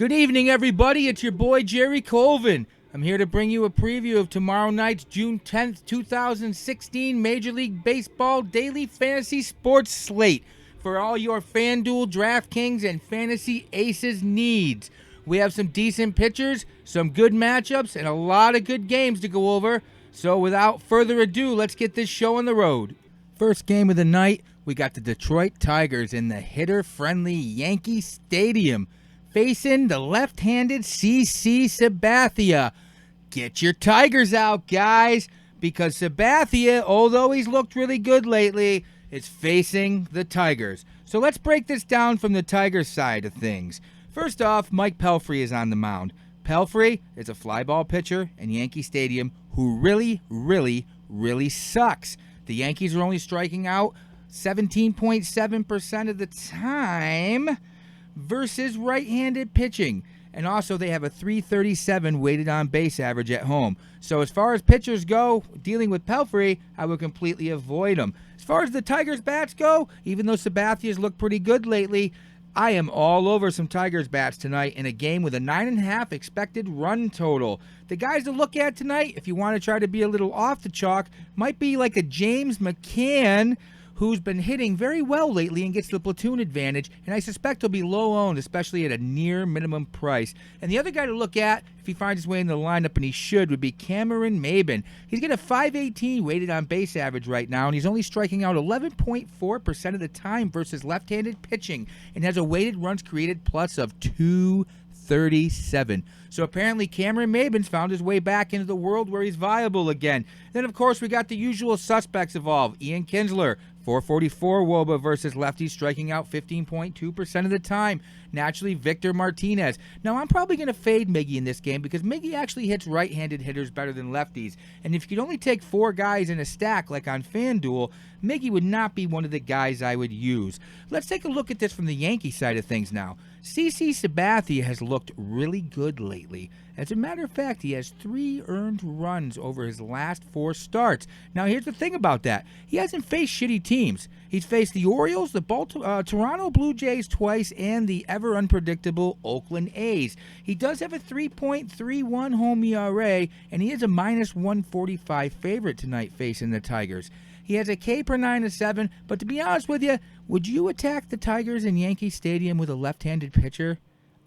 Good evening, everybody. It's your boy, Jerry Colvin. I'm here to bring you a preview of tomorrow night's June 10th, 2016 Major League Baseball Daily Fantasy Sports Slate for all your FanDuel, DraftKings, and Fantasy Aces needs. We have some decent pitchers, some good matchups, and a lot of good games to go over. So without further ado, let's get this show on the road. First game of the night, we got the Detroit Tigers in the hitter-friendly Yankee Stadium, facing the left-handed CC Sabathia. Get your Tigers out, guys, because Sabathia, although he's looked really good lately, is facing the Tigers. So let's break this down from the Tigers side of things. First off, Mike Pelfrey is on the mound. Pelfrey is a fly ball pitcher in Yankee Stadium who really sucks. The Yankees are only striking out 17.7% of the time versus right-handed pitching. And also they have a .337 weighted on base average at home. So as far as pitchers go, dealing with Pelfrey, I would completely avoid them. As far as the Tigers bats go, even though Sabathia's looked pretty good lately, I am all over some Tigers bats tonight in a game with a 9.5 expected run total. The guys to look at tonight, if you want to try to be a little off the chalk, might be like a James McCann, who's been hitting very well lately and gets the platoon advantage, and I suspect he'll be low-owned, especially at a near minimum price. And the other guy to look at, if he finds his way in the lineup, and he should, would be Cameron Maybin. He's got a .518 weighted on base average right now, and he's only striking out 11.4% of the time versus left-handed pitching, and has a weighted runs created plus of 237. So apparently Cameron Maybin's found his way back into the world where he's viable again. Then, of course, we got the usual suspects involved. Ian Kinsler, 444 WOBA versus lefties, striking out 15.2% of the time. Naturally, Victor Martinez. Now, I'm probably going to fade Miggy in this game because Miggy actually hits right-handed hitters better than lefties. And if you could only take 4 guys in a stack like on FanDuel, Miggy would not be one of the guys I would use. Let's take a look at this from the Yankee side of things now. CC Sabathia has looked really good lately. As a matter of fact, he has 3 earned runs over his last 4 starts. Now, here's the thing about that. He hasn't faced shitty teams. He's faced the Orioles, the Toronto Blue Jays twice, and the ever-unpredictable Oakland A's. He does have a 3.31 home ERA, and he is a -145 favorite tonight facing the Tigers. He has a K per 9 of 7, but to be honest with you, would you attack the Tigers in Yankee Stadium with a left-handed pitcher?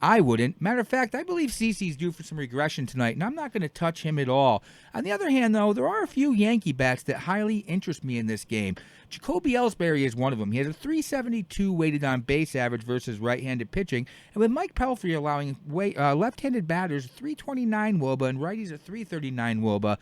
I wouldn't. Matter of fact, I believe CC's due for some regression tonight, and I'm not going to touch him at all. On the other hand, though, there are a few Yankee bats that highly interest me in this game. Jacoby Ellsbury is one of them. He has a .372 weighted on base average versus right-handed pitching, and with Mike Pelfrey allowing left-handed batters .329 WOBA and righties a .339 WOBA,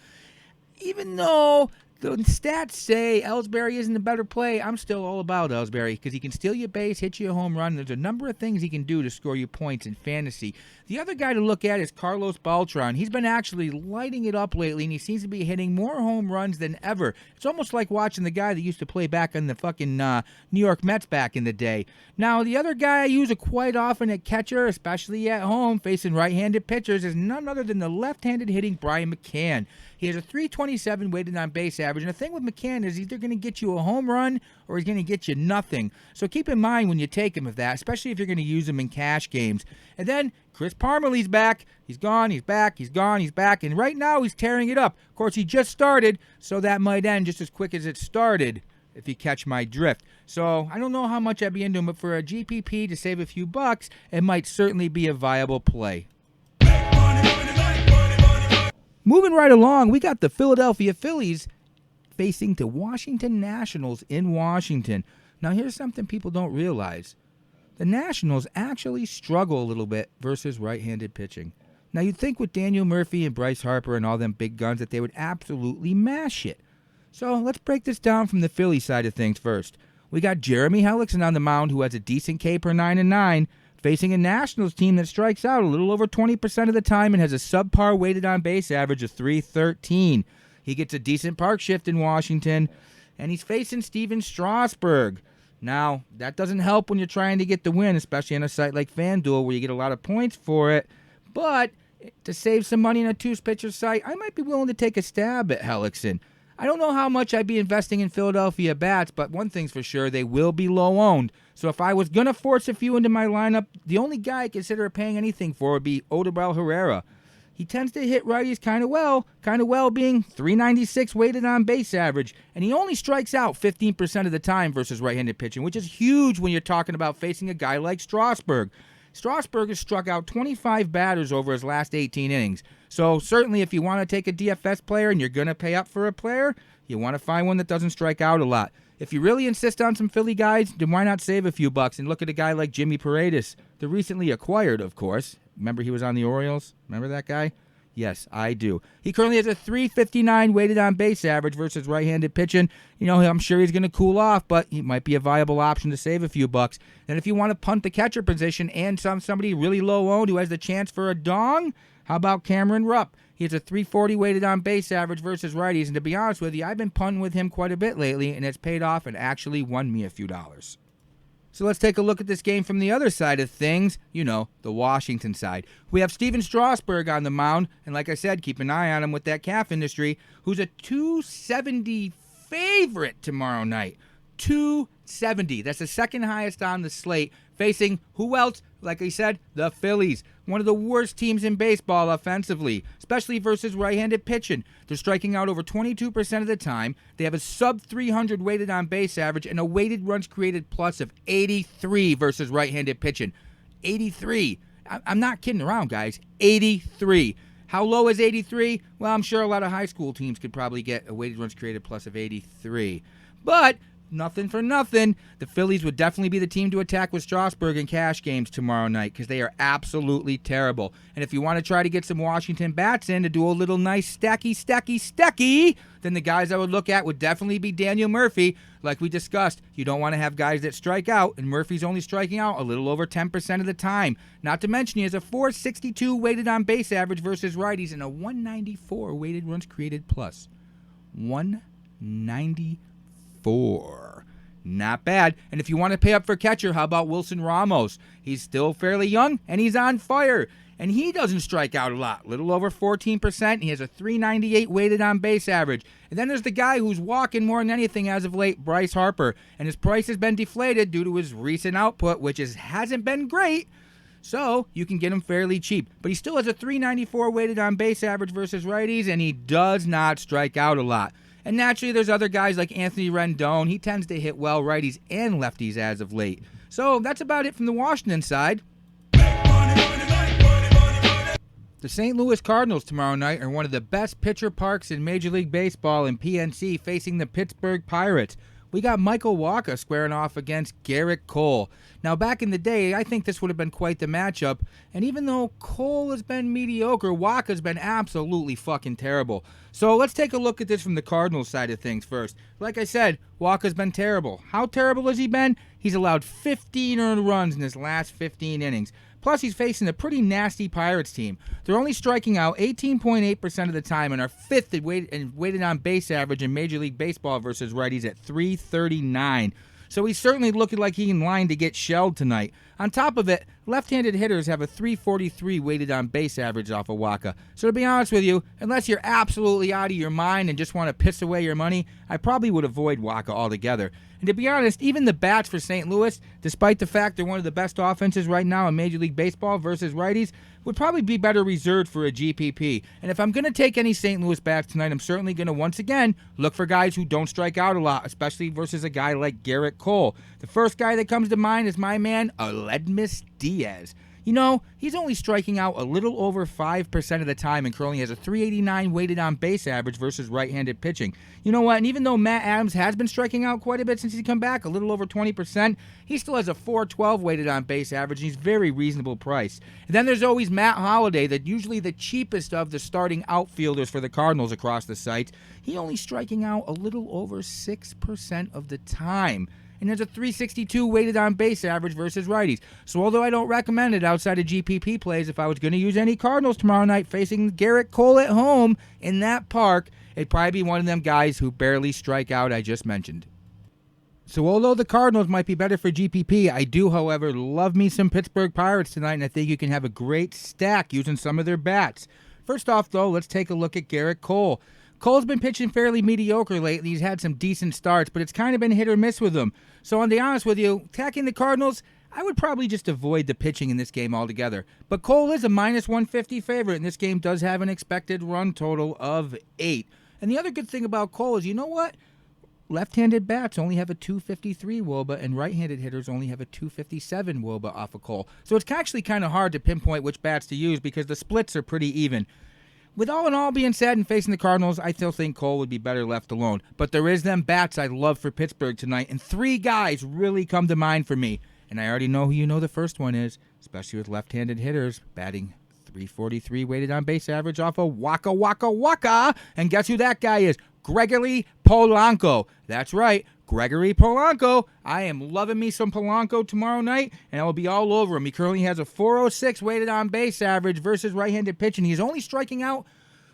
even though the stats say Ellsbury isn't a better play, I'm still all about Ellsbury because he can steal your base, hit you a home run. There's a number of things he can do to score you points in fantasy. The other guy to look at is Carlos Beltran. He's been actually lighting it up lately, and he seems to be hitting more home runs than ever. It's almost like watching the guy that used to play back on the fucking New York Mets back in the day. Now, the other guy I use quite often at catcher, especially at home, facing right-handed pitchers, is none other than the left-handed hitting Brian McCann. He has a .327 weighted on base average, and the thing with McCann is he's either going to get you a home run or he's going to get you nothing. So keep in mind when you take him of that, especially if you're going to use him in cash games. And then Chris Parmelee's back. He's gone, he's back, he's gone, he's back, and right now he's tearing it up. Of course, he just started, so that might end just as quick as it started, if you catch my drift. So I don't know how much I'd be into him, but for a GPP to save a few bucks, it might certainly be a viable play. Moving right along, we got the Philadelphia Phillies facing the Washington Nationals in Washington. Now, here's something people don't realize. The Nationals actually struggle a little bit versus right-handed pitching. Now, you'd think with Daniel Murphy and Bryce Harper and all them big guns that they would absolutely mash it. So let's break this down from the Philly side of things first. We got Jeremy Hellickson on the mound, who has a decent K per 9 and 9, facing a Nationals team that strikes out a little over 20% of the time and has a subpar weighted on base average of .313. He gets a decent park shift in Washington, and he's facing Steven Strasburg. Now, that doesn't help when you're trying to get the win, especially on a site like FanDuel where you get a lot of points for it. But to save some money on a two-pitcher site, I might be willing to take a stab at Hellickson. I don't know how much I'd be investing in Philadelphia bats, but one thing's for sure, they will be low owned. So if I was going to force a few into my lineup, the only guy I consider paying anything for would be Odubel Herrera. He tends to hit righties kind of well being 396 weighted on base average, and he only strikes out 15% of the time versus right-handed pitching, which is huge when you're talking about facing a guy like Strasburg. Strasburg has struck out 25 batters over his last 18 innings. So certainly if you want to take a DFS player and you're going to pay up for a player, you want to find one that doesn't strike out a lot. If you really insist on some Philly guys, then why not save a few bucks and look at a guy like Jimmy Paredes, the recently acquired, of course. Remember he was on the Orioles? Remember that guy? Yes, I do. He currently has a 359 weighted on base average versus right-handed pitching. You know, I'm sure he's going to cool off, but he might be a viable option to save a few bucks. And if you want to punt the catcher position and somebody really low owned who has the chance for a dong, how about Cameron Rupp? He has a 340 weighted on base average versus righties, and to be honest with you, I've been punting with him quite a bit lately, and it's paid off and actually won me a few dollars. So let's take a look at this game from the other side of things, you know, the Washington side. We have Steven Strasburg on the mound, and like I said, keep an eye on him with that calf industry, who's a 270 favorite tomorrow night. 270. That's the second highest on the slate, facing who else? Like I said, the Phillies. One of the worst teams in baseball offensively, especially versus right-handed pitching. They're striking out over 22% of the time. They have a sub-300 weighted on base average and a weighted runs created plus of 83 versus right-handed pitching. 83. I'm not kidding around, guys. 83. How low is 83? Well, I'm sure a lot of high school teams could probably get a weighted runs created plus of 83. But nothing for nothing, the Phillies would definitely be the team to attack with Strasburg in cash games tomorrow night because they are absolutely terrible. And if you want to try to get some Washington bats in to do a little nice stacky, then the guys I would look at would definitely be Daniel Murphy. Like we discussed, you don't want to have guys that strike out, and Murphy's only striking out a little over 10% of the time. Not to mention he has a 462 weighted on base average versus righties and a 194 weighted runs created plus. 194. Not bad. And if you want to pay up for catcher, how about Wilson Ramos? He's still fairly young, and he's on fire. And he doesn't strike out a lot. Little over 14%. He has a 398 weighted on base average. And then there's the guy who's walking more than anything as of late, Bryce Harper. And his price has been deflated due to his recent output, which hasn't been great. So you can get him fairly cheap. But he still has a 394 weighted on base average versus righties, and he does not strike out a lot. And naturally, there's other guys like Anthony Rendon. He tends to hit well righties and lefties as of late. So that's about it from the Washington side. The St. Louis Cardinals tomorrow night are one of the best pitcher parks in Major League Baseball in PNC, facing the Pittsburgh Pirates. We got Michael Wacha squaring off against Garrett Cole. Now, back in the day, I think this would have been quite the matchup. And even though Cole has been mediocre, Wacha's been absolutely fucking terrible. So let's take a look at this from the Cardinals side of things first. Like I said, Wacha's been terrible. How terrible has he been? He's allowed 15 earned runs in his last 15 innings. Plus, he's facing a pretty nasty Pirates team. They're only striking out 18.8% of the time and are fifth in weighted on base average in Major League Baseball versus righties at 339. So he's certainly looking like he's in line to get shelled tonight. On top of it, left-handed hitters have a 343 weighted on base average off of Wacha. So to be honest with you, unless you're absolutely out of your mind and just want to piss away your money, I probably would avoid Wacha altogether. And to be honest, even the bats for St. Louis, despite the fact they're one of the best offenses right now in Major League Baseball versus righties, would probably be better reserved for a GPP. And if I'm going to take any St. Louis bats tonight, I'm certainly going to once again look for guys who don't strike out a lot, especially versus a guy like Garrett Cole. The first guy that comes to mind is my man, Aledmys Diaz. You know, he's only striking out a little over 5% of the time and currently has a 389 weighted on base average versus right-handed pitching. You know what? And even though Matt Adams has been striking out quite a bit since he's come back, a little over 20%, he still has a 412 weighted on base average, and he's very reasonable price. And then there's always Matt Holliday, that usually the cheapest of the starting outfielders for the Cardinals across the site. He only striking out a little over 6% of the time. And there's a 362 weighted on base average versus righties. So although I don't recommend it outside of GPP plays, if I was going to use any Cardinals tomorrow night facing Garrett Cole at home in that park, it'd probably be one of them guys who barely strike out I just mentioned. So although the Cardinals might be better for GPP, I do, however, love me some Pittsburgh Pirates tonight, and I think you can have a great stack using some of their bats. First off, though, let's take a look at Garrett Cole. Cole's been pitching fairly mediocre lately. He's had some decent starts, but it's kind of been hit or miss with him. So, to be honest with you, attacking the Cardinals, I would probably just avoid the pitching in this game altogether. But Cole is a minus 150 favorite, and this game does have an expected run total of 8. And the other good thing about Cole is, you know what? Left-handed bats only have a 253 WOBA, and right-handed hitters only have a 257 WOBA off of Cole. So it's actually kind of hard to pinpoint which bats to use because the splits are pretty even. With all in all being said and facing the Cardinals, I still think Cole would be better left alone. But there is them bats I love for Pittsburgh tonight, and 3 guys really come to mind for me. And I already know who you know the first one is, especially with left-handed hitters batting .343 weighted on base average off of Waka Waka Waka. And guess who that guy is? Gregory Polanco. That's right, Gregory Polanco. I am loving me some Polanco tomorrow night, and I will be all over him. He currently has a .406 weighted on base average versus right-handed pitching. He's only striking out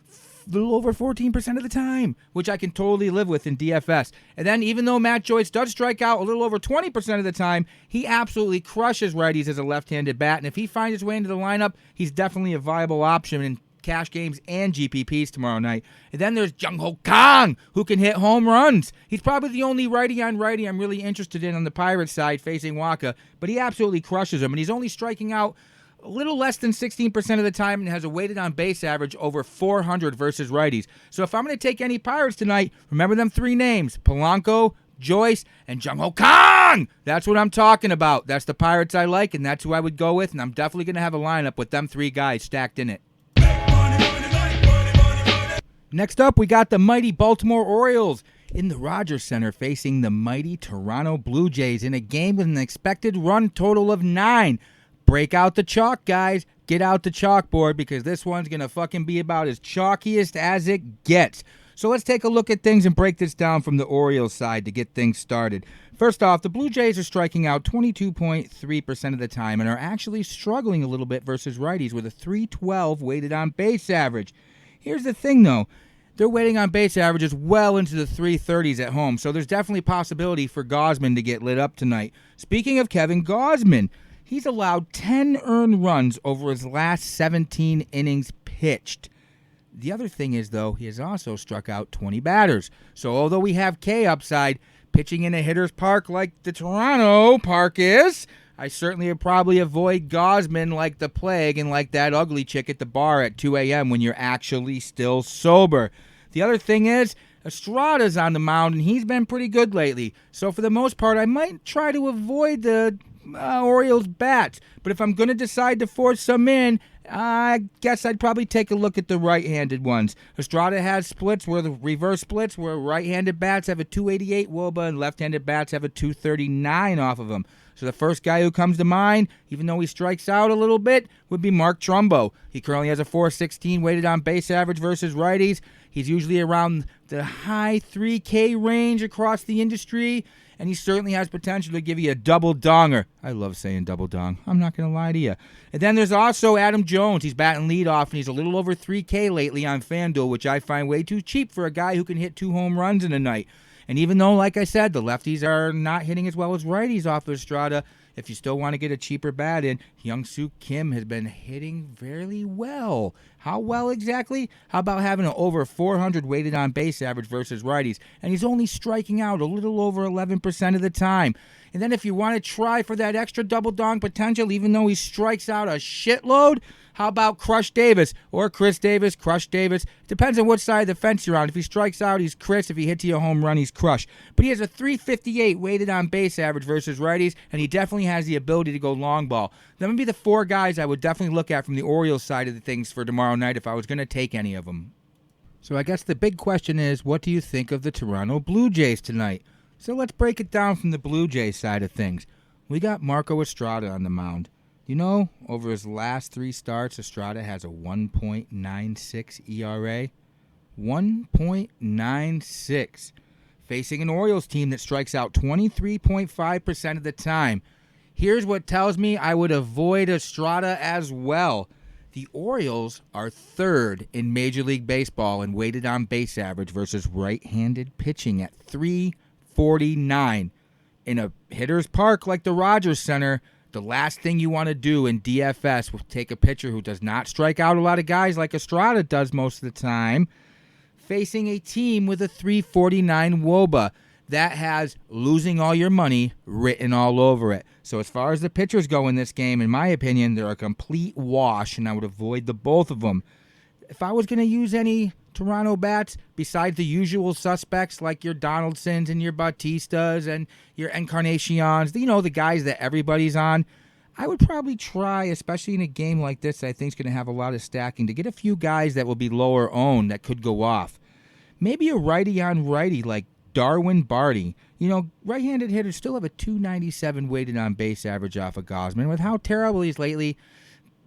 a little over 14% of the time, which I can totally live with in DFS. And then even though Matt Joyce does strike out a little over 20% of the time, he absolutely crushes righties as a left-handed bat. And if he finds his way into the lineup, he's definitely a viable option in cash games and GPPs tomorrow night. And then there's Jung-Ho Kang, who can hit home runs. He's probably the only righty-on-righty I'm really interested in on the Pirates side facing Waka, but he absolutely crushes him. And he's only striking out a little less than 16% of the time and has a weighted on base average over 400 versus righties. So if I'm going to take any Pirates tonight, remember them 3 names, Polanco, Joyce, and Jung-Ho Kang. That's what I'm talking about. That's the Pirates I like, and that's who I would go with, and I'm definitely going to have a lineup with them 3 guys stacked in it. Next up, we got the mighty Baltimore Orioles in the Rogers Center facing the mighty Toronto Blue Jays in a game with an expected run total of 9. Break out the chalk, guys. Get out the chalkboard because this one's going to fucking be about as chalkiest as it gets. So let's take a look at things and break this down from the Orioles side to get things started. First off, the Blue Jays are striking out 22.3% of the time and are actually struggling a little bit versus righties with a .312 weighted on base average. Here's the thing, though. Their weighting on base average is well into the 330s at home, so there's definitely possibility for Gausman to get lit up tonight. Speaking of Kevin Gausman, he's allowed 10 earned runs over his last 17 innings pitched. The other thing is, though, he has also struck out 20 batters. So although we have K upside, pitching in a hitter's park like the Toronto Park is, I certainly would probably avoid Gausman like the plague and like that ugly chick at the bar at 2 a.m. when you're actually still sober. The other thing is, Estrada's on the mound, and he's been pretty good lately. So for the most part, I might try to avoid the Orioles bats. But if I'm going to decide to force some in, I guess I'd probably take a look at the right-handed ones. Estrada has splits where the reverse splits where right-handed bats have a 288 WOBA and left-handed bats have a 239 off of them. So the first guy who comes to mind, even though he strikes out a little bit, would be Mark Trumbo. He currently has a .416 weighted on base average versus righties. He's usually around the high 3K range across the industry, and he certainly has potential to give you a double donger. I love saying double dong. I'm not going to lie to you. And then there's also Adam Jones. He's batting leadoff, and he's a little over 3K lately on FanDuel, which I find way too cheap for a guy who can hit 2 home runs in a night. And even though, like I said, the lefties are not hitting as well as righties off of Estrada, if you still want to get a cheaper bat in, Hyung-Soo Kim has been hitting fairly well. How well exactly? How about having an over 400 weighted on base average versus righties? And he's only striking out a little over 11% of the time. And then if you want to try for that extra double dong potential, even though he strikes out a shitload, how about Crush Davis or Chris Davis, Crush Davis? Depends on which side of the fence you're on. If he strikes out, he's Chris. If he hits you a home run, he's Crush. But he has a 358 weighted on base average versus righties, and he definitely has the ability to go long ball. That would be the 4 guys I would definitely look at from the Orioles side of the things for tomorrow night if I was going to take any of them. So I guess the big question is, what do you think of the Toronto Blue Jays tonight? So let's break it down from the Blue Jays side of things. We got Marco Estrada on the mound. You know, over his last 3 starts, Estrada has a 1.96 ERA. 1.96. Facing an Orioles team that strikes out 23.5% of the time. Here's what tells me I would avoid Estrada as well. The Orioles are 3rd in Major League Baseball in weighted on base average versus right-handed pitching at 349. In a hitter's park like the Rogers Center, the last thing you want to do in DFS will take a pitcher who does not strike out a lot of guys like Estrada does most of the time, facing a team with a 349 WOBA. That has losing all your money written all over it. So as far as the pitchers go in this game, in my opinion, they're a complete wash, and I would avoid the both of them. If I was going to use any Toronto bats besides the usual suspects like your Donaldsons and your Bautistas and your Encarnacions, the guys that everybody's on, I would probably try, especially in a game like this that I think is going to have a lot of stacking, to get a few guys that will be lower owned that could go off. Maybe a righty on righty like Darwin Barty. Right-handed hitters still have a 297 weighted on base average off of Gausman. With how terrible he is lately,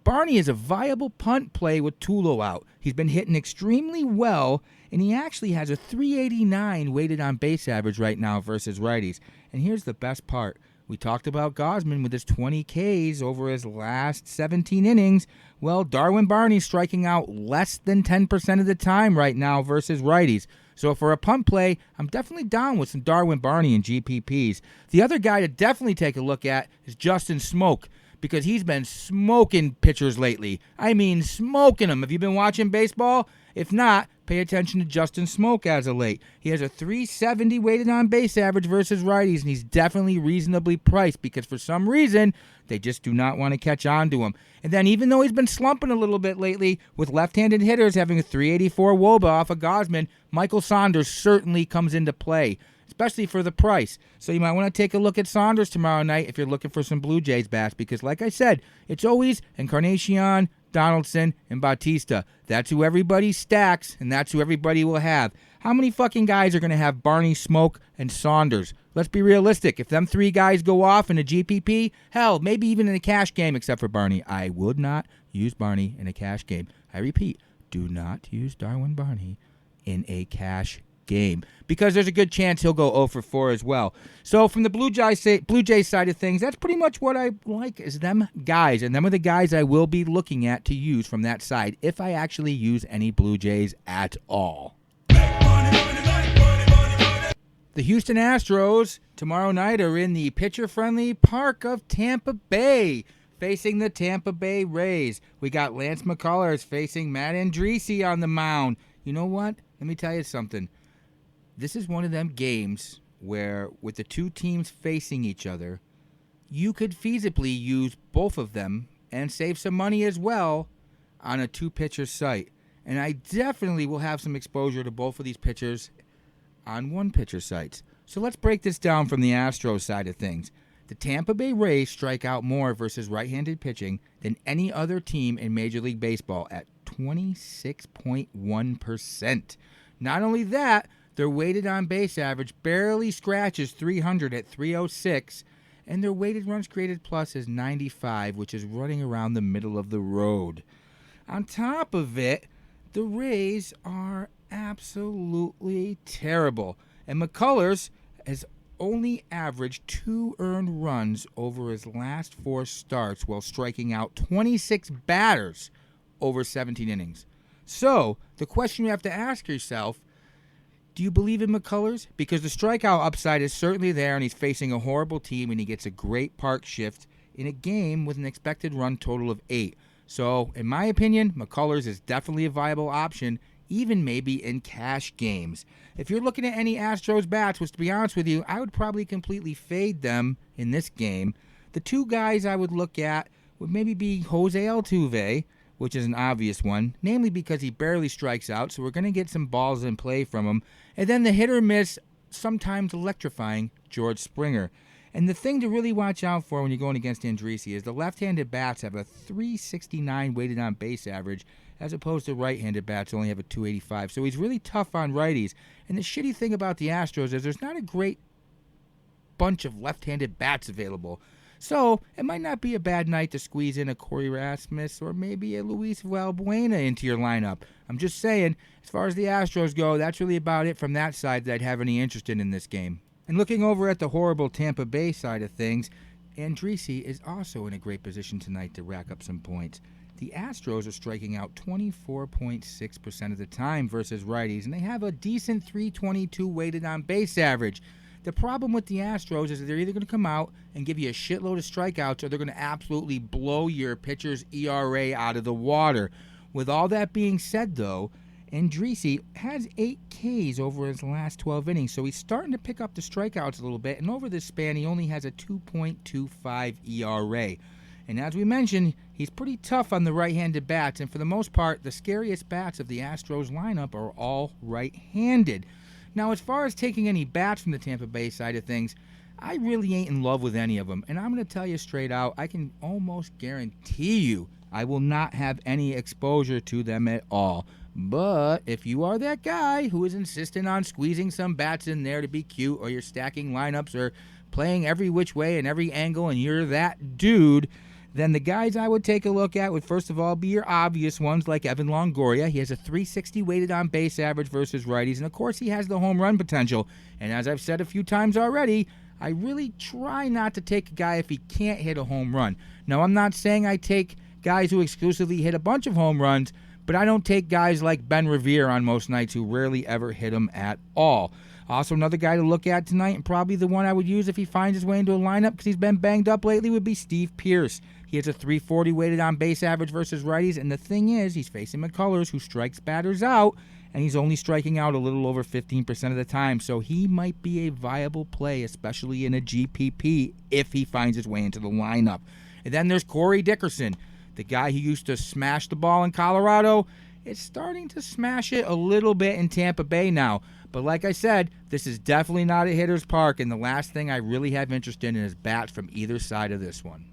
Barney is a viable punt play with Tulo out. He's been hitting extremely well, and he actually has a 389 weighted on base average right now versus righties. And here's the best part. We talked about Gausman with his 20 Ks over his last 17 innings. Well, Darwin Barney's striking out less than 10% of the time right now versus righties. So for a punt play, I'm definitely down with some Darwin Barney and GPPs. The other guy to definitely take a look at is Justin Smoke, because he's been smoking pitchers lately. I mean, smoking them. Have you been watching baseball? If not, pay attention to Justin Smoke as of late. He has a 370 weighted on base average versus righties, and he's definitely reasonably priced because for some reason, they just do not want to catch on to him. And then even though he's been slumping a little bit lately, with left-handed hitters having a 384 WOBA off of Gausman, Michael Saunders certainly comes into play, especially for the price. So you might want to take a look at Saunders tomorrow night if you're looking for some Blue Jays bats, because like I said, it's always Encarnacion, Donaldson, and Bautista. That's who everybody stacks, and that's who everybody will have. How many fucking guys are going to have Barney, Smoke, and Saunders? Let's be realistic. If them three guys go off in a GPP, hell, maybe even in a cash game, except for Barney. I would not use Barney in a cash game. I repeat, do not use Darwin Barney in a cash game, because there's a good chance he'll go 0 for 4 as well. So from the Blue Jays side of things, that's pretty much what I like is them guys, and them are the guys I will be looking at to use from that side if I actually use any Blue Jays at all. The Houston Astros tomorrow night are in the pitcher-friendly park of Tampa Bay, facing the Tampa Bay Rays. We got Lance McCullers facing Matt Andriese on the mound. You know what? Let me tell you something. This is one of them games where, with the two teams facing each other, you could feasibly use both of them and save some money as well on a two-pitcher site. And I definitely will have some exposure to both of these pitchers on one-pitcher sites. So let's break this down from the Astros side of things. The Tampa Bay Rays strike out more versus right-handed pitching than any other team in Major League Baseball at 26.1%. Not only that, their weighted on base average barely scratches 300 at 306, and their weighted runs created plus is 95, which is running around the middle of the road. On top of it, the Rays are absolutely terrible, and McCullers has only averaged 2 earned runs over his last 4 starts while striking out 26 batters over 17 innings. So, the question you have to ask yourself, do you believe in McCullers? Because the strikeout upside is certainly there, and he's facing a horrible team, and he gets a great park shift in a game with an expected run total of 8. So, in my opinion, McCullers is definitely a viable option, even maybe in cash games. If you're looking at any Astros bats, which to be honest with you, I would probably completely fade them in this game. The two guys I would look at would maybe be Jose Altuve, which is an obvious one, namely because he barely strikes out, so we're going to get some balls in play from him. And then the hit-or-miss, sometimes electrifying, George Springer. And the thing to really watch out for when you're going against Andriese is the left-handed bats have a 369 weighted on base average, as opposed to right-handed bats only have a 285. So he's really tough on righties. And the shitty thing about the Astros is there's not a great bunch of left-handed bats available. So it might not be a bad night to squeeze in a Corey Rasmus or maybe a Luis Valbuena into your lineup. I'm just saying, as far as the Astros go, that's really about it from that side that I'd have any interest in this game. And looking over at the horrible Tampa Bay side of things, Andriese is also in a great position tonight to rack up some points. The Astros are striking out 24.6% of the time versus righties, and they have a decent 322 weighted on base average. The problem with the Astros is that they're either going to come out and give you a shitload of strikeouts, or they're going to absolutely blow your pitcher's ERA out of the water. With all that being said, though, And Dreesy has 8 Ks over his last 12 innings, so he's starting to pick up the strikeouts a little bit. And over this span, he only has a 2.25 ERA. And as we mentioned, he's pretty tough on the right-handed bats. And for the most part, the scariest bats of the Astros lineup are all right-handed. Now, as far as taking any bats from the Tampa Bay side of things, I really ain't in love with any of them. And I'm going to tell you straight out, I can almost guarantee you I will not have any exposure to them at all. But if you are that guy who is insistent on squeezing some bats in there to be cute, or you're stacking lineups or playing every which way and every angle, and you're that dude, then the guys I would take a look at would first of all be your obvious ones like Evan Longoria. He has a 360 weighted on base average versus righties, and of course he has the home run potential. And as I've said a few times already, I really try not to take a guy if he can't hit a home run. Now, I'm not saying I take guys who exclusively hit a bunch of home runs, but I don't take guys like Ben Revere on most nights who rarely ever hit them at all. Also, another guy to look at tonight, and probably the one I would use if he finds his way into a lineup because he's been banged up lately, would be Steve Pearce. He has a 340 weighted on base average versus righties, and the thing is, he's facing McCullers, who strikes batters out, and he's only striking out a little over 15% of the time, so he might be a viable play, especially in a GPP, if he finds his way into the lineup. And then there's Corey Dickerson, the guy who used to smash the ball in Colorado. Is starting to smash it a little bit in Tampa Bay now. But like I said, this is definitely not a hitter's park, and the last thing I really have interest in is bats from either side of this one.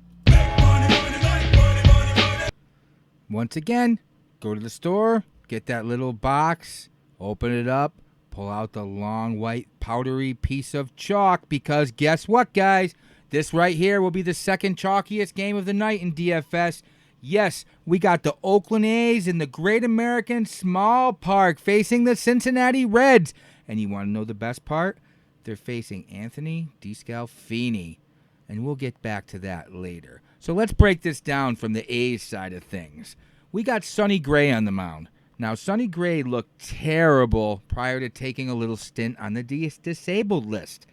Once again, go to the store, get that little box, open it up, pull out the long white powdery piece of chalk, because guess what, guys? This right here will be the second chalkiest game of the night in DFS. Yes, we got the Oakland A's in the Great American Small Park facing the Cincinnati Reds. And you want to know the best part? They're facing Anthony DeScalfini. And we'll get back to that later. So let's break this down from the A's side of things. We got Sonny Gray on the mound. Now, Sonny Gray looked terrible prior to taking a little stint on the disabled list.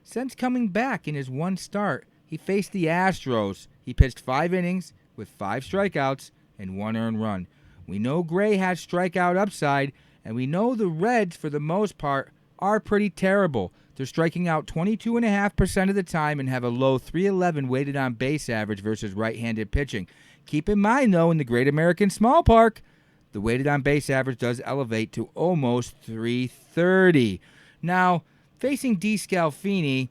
Since coming back in his one start, he faced the Astros. He pitched 5 innings with 5 strikeouts and 1 earned run. We know Gray has strikeout upside, and we know the Reds, for the most part, are pretty terrible. They're striking out 22.5% of the time and have a low 311 weighted on base average versus right-handed pitching. Keep in mind, though, in the Great American Small Park, the weighted on base average does elevate to almost 330. Now, facing DeScalfini,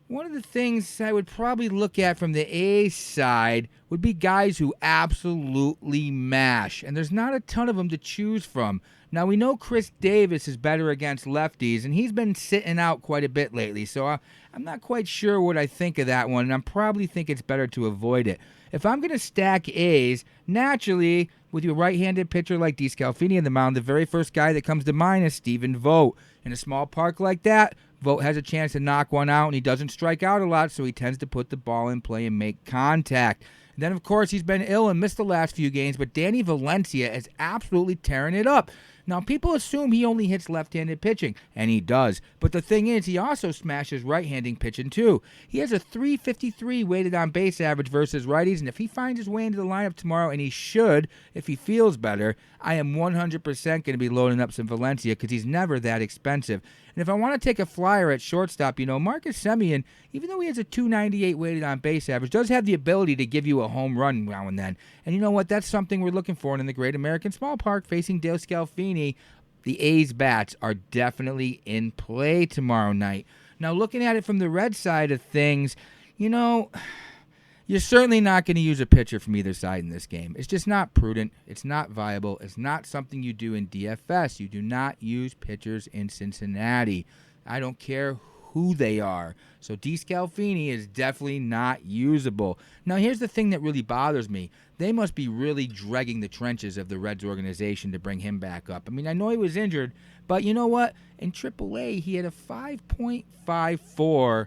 one of the things I would probably look at from the A's side would be guys who absolutely mash, and there's not a ton of them to choose from. Now, we know Chris Davis is better against lefties, and he's been sitting out quite a bit lately, so I'm not quite sure what I think of that one, and I probably think it's better to avoid it. If I'm going to stack A's, naturally, with your right-handed pitcher like DeScalfini on the mound, the very first guy that comes to mind is Stephen Vogt. In a small park like that, Vogt has a chance to knock one out, and he doesn't strike out a lot, so he tends to put the ball in play and make contact. And then, of course, he's been ill and missed the last few games, but Danny Valencia is absolutely tearing it up. Now, people assume he only hits left-handed pitching, and he does. But the thing is, he also smashes right-handed pitching, too. He has a 353 weighted on base average versus righties, and if he finds his way into the lineup tomorrow, and he should, if he feels better, I am 100% going to be loading up some Valencia because he's never that expensive. And if I want to take a flyer at shortstop, Marcus Semien, even though he has a 298 weighted on base average, does have the ability to give you a home run now and then. And you know what? That's something we're looking for in the Great American Small Park facing DeScalfini. The A's bats are definitely in play tomorrow night. Now, looking at it from the Red side of things, you're certainly not going to use a pitcher from either side in this game. It's just not prudent. It's not viable. It's not something you do in DFS. You do not use pitchers in Cincinnati. I don't care who they are. So DeScalfini is definitely not usable. Now, here's the thing that really bothers me. They must be really dragging the trenches of the Reds organization to bring him back up. I mean, I know he was injured, but you know what? In AAA, he had a 5.54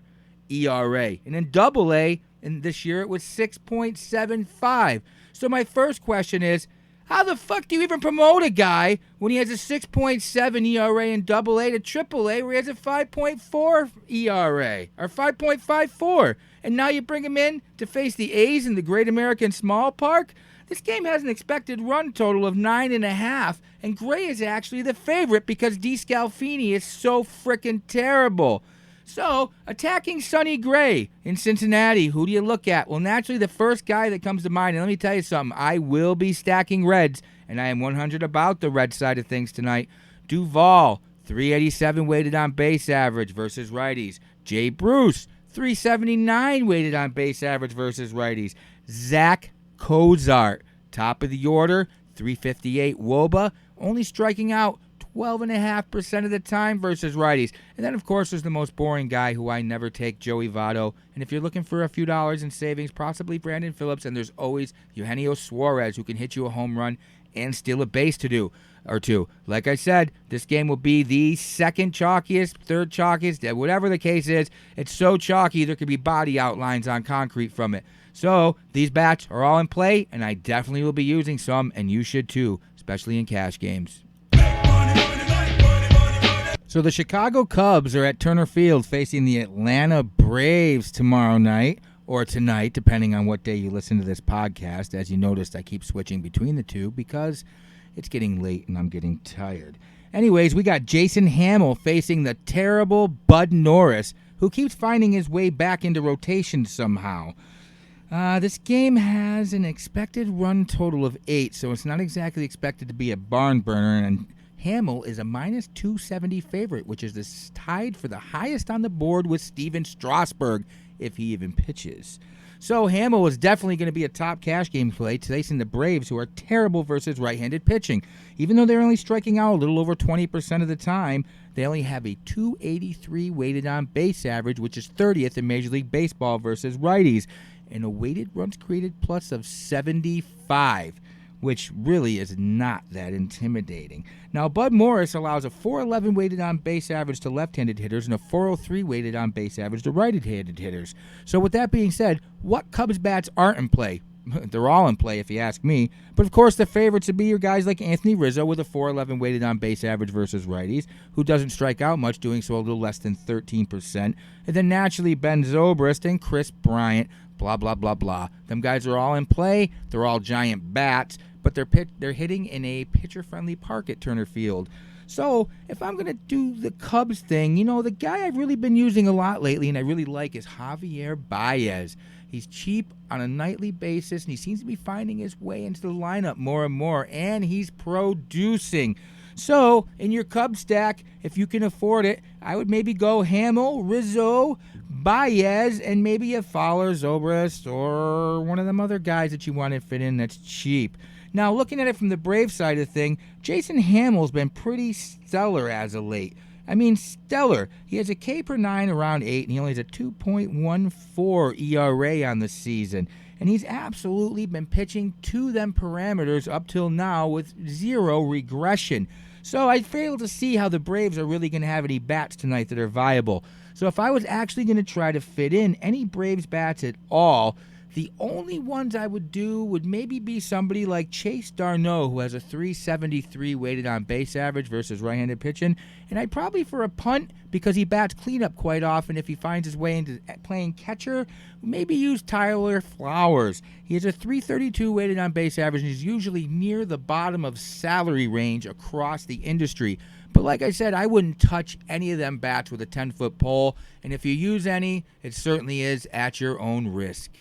ERA. And in AA, and this year it was 6.75. So my first question is, how the fuck do you even promote a guy when he has a 6.7 ERA in AA to AAA where he has a 5.4 ERA or 5.54? And now you bring him in to face the A's in the Great American Small Park? This game has an expected run total of 9.5, and Gray is actually the favorite because DeScalfini is so frickin' terrible. So, attacking Sonny Gray in Cincinnati, who do you look at? Well, naturally, the first guy that comes to mind, and let me tell you something, I will be stacking Reds, and I am 100 about the Red side of things tonight. Duvall, 387 weighted on base average versus righties. Jay Bruce, 379 weighted on base average versus righties. Zach Cozart, top of the order, 358 WOBA, only striking out 12.5% of the time versus righties. And then, of course, there's the most boring guy who I never take, Joey Votto. And if you're looking for a few dollars in savings, possibly Brandon Phillips, and there's always Eugenio Suarez, who can hit you a home run and steal a base or two. Like I said, this game will be the second chalkiest, third chalkiest, whatever the case is. It's so chalky there could be body outlines on concrete from it. So these bats are all in play, and I definitely will be using some, and you should too, especially in cash games. So the Chicago Cubs are at Turner Field facing the Atlanta Braves tomorrow night, or tonight, depending on what day you listen to this podcast. As you noticed, I keep switching between the two because it's getting late and I'm getting tired. Anyways, we got Jason Hamill facing the terrible Bud Norris, who keeps finding his way back into rotation somehow. This game has an expected run total of 8, so it's not exactly expected to be a barn burner, and Hamill is a minus 270 favorite, which is tied for the highest on the board with Steven Strasburg, if he even pitches. So Hamill is definitely going to be a top cash game play, facing the Braves, who are terrible versus right-handed pitching. Even though they're only striking out a little over 20% of the time, they only have a 283 weighted on base average, which is 30th in Major League Baseball versus righties, and a weighted runs created plus of 75, which really is not that intimidating. Now, Bud Morris allows a 411 weighted on base average to left-handed hitters and a 403 weighted on base average to right-handed hitters. So with that being said, what Cubs bats aren't in play? They're all in play if you ask me. But of course, the favorites would be your guys like Anthony Rizzo with a 411 weighted on base average versus righties, who doesn't strike out much, doing so a little less than 13%. And then naturally Ben Zobrist and Chris Bryant, blah, blah, blah, blah. Them guys are all in play. They're all giant bats, but they're hitting in a pitcher-friendly park at Turner Field. So if I'm going to do the Cubs thing, the guy I've really been using a lot lately and I really like is Javier Baez. He's cheap on a nightly basis, and he seems to be finding his way into the lineup more and more, and he's producing. So in your Cubs stack, if you can afford it, I would maybe go Hamill, Rizzo, Baez, and maybe a Fowler, Zobrist, or one of them other guys that you want to fit in that's cheap. Now, looking at it from the Brave side of the thing, Jason Hamill's been pretty stellar as of late. I mean, stellar. He has a K per 9 around 8, and he only has a 2.14 ERA on the season. And he's absolutely been pitching to them parameters up till now with zero regression. So I fail to see how the Braves are really going to have any bats tonight that are viable. So if I was actually going to try to fit in any Braves bats at all, the only ones I would do would maybe be somebody like Chase Darno, who has a 373 weighted on base average versus right-handed pitching. And I'd probably, for a punt, because he bats cleanup quite often, if he finds his way into playing catcher, maybe use Tyler Flowers. He has a 332 weighted on base average, and he's usually near the bottom of salary range across the industry. But like I said, I wouldn't touch any of them bats with a 10-foot pole. And if you use any, it certainly is at your own risk.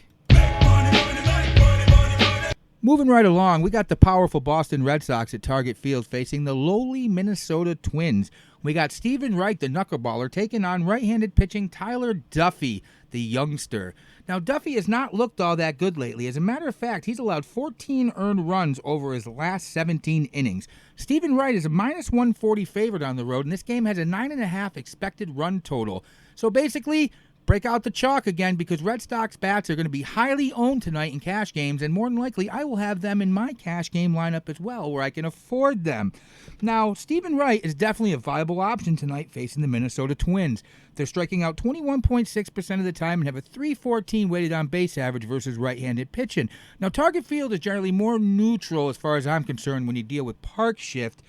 Moving right along, we got the powerful Boston Red Sox at Target Field facing the lowly Minnesota Twins. We got Stephen Wright, the knuckleballer, taking on right-handed pitching Tyler Duffy, the youngster. Now, Duffy has not looked all that good lately. As a matter of fact, he's allowed 14 earned runs over his last 17 innings. Stephen Wright is a minus 140 favorite on the road, and this game has a 9.5 expected run total. So basically, break out the chalk again, because Red Sox bats are going to be highly owned tonight in cash games, and more than likely I will have them in my cash game lineup as well, where I can afford them. Now, Stephen Wright is definitely a viable option tonight facing the Minnesota Twins. They're striking out 21.6% of the time and have a 314 weighted on base average versus right-handed pitching. Now, Target Field is generally more neutral as far as I'm concerned when you deal with park shift,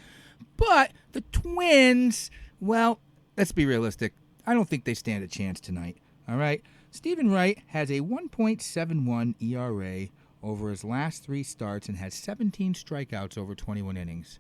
but the Twins, well, let's be realistic. I don't think they stand a chance tonight. All right, Stephen Wright has a 1.71 ERA over his last 3 starts and has 17 strikeouts over 21 innings.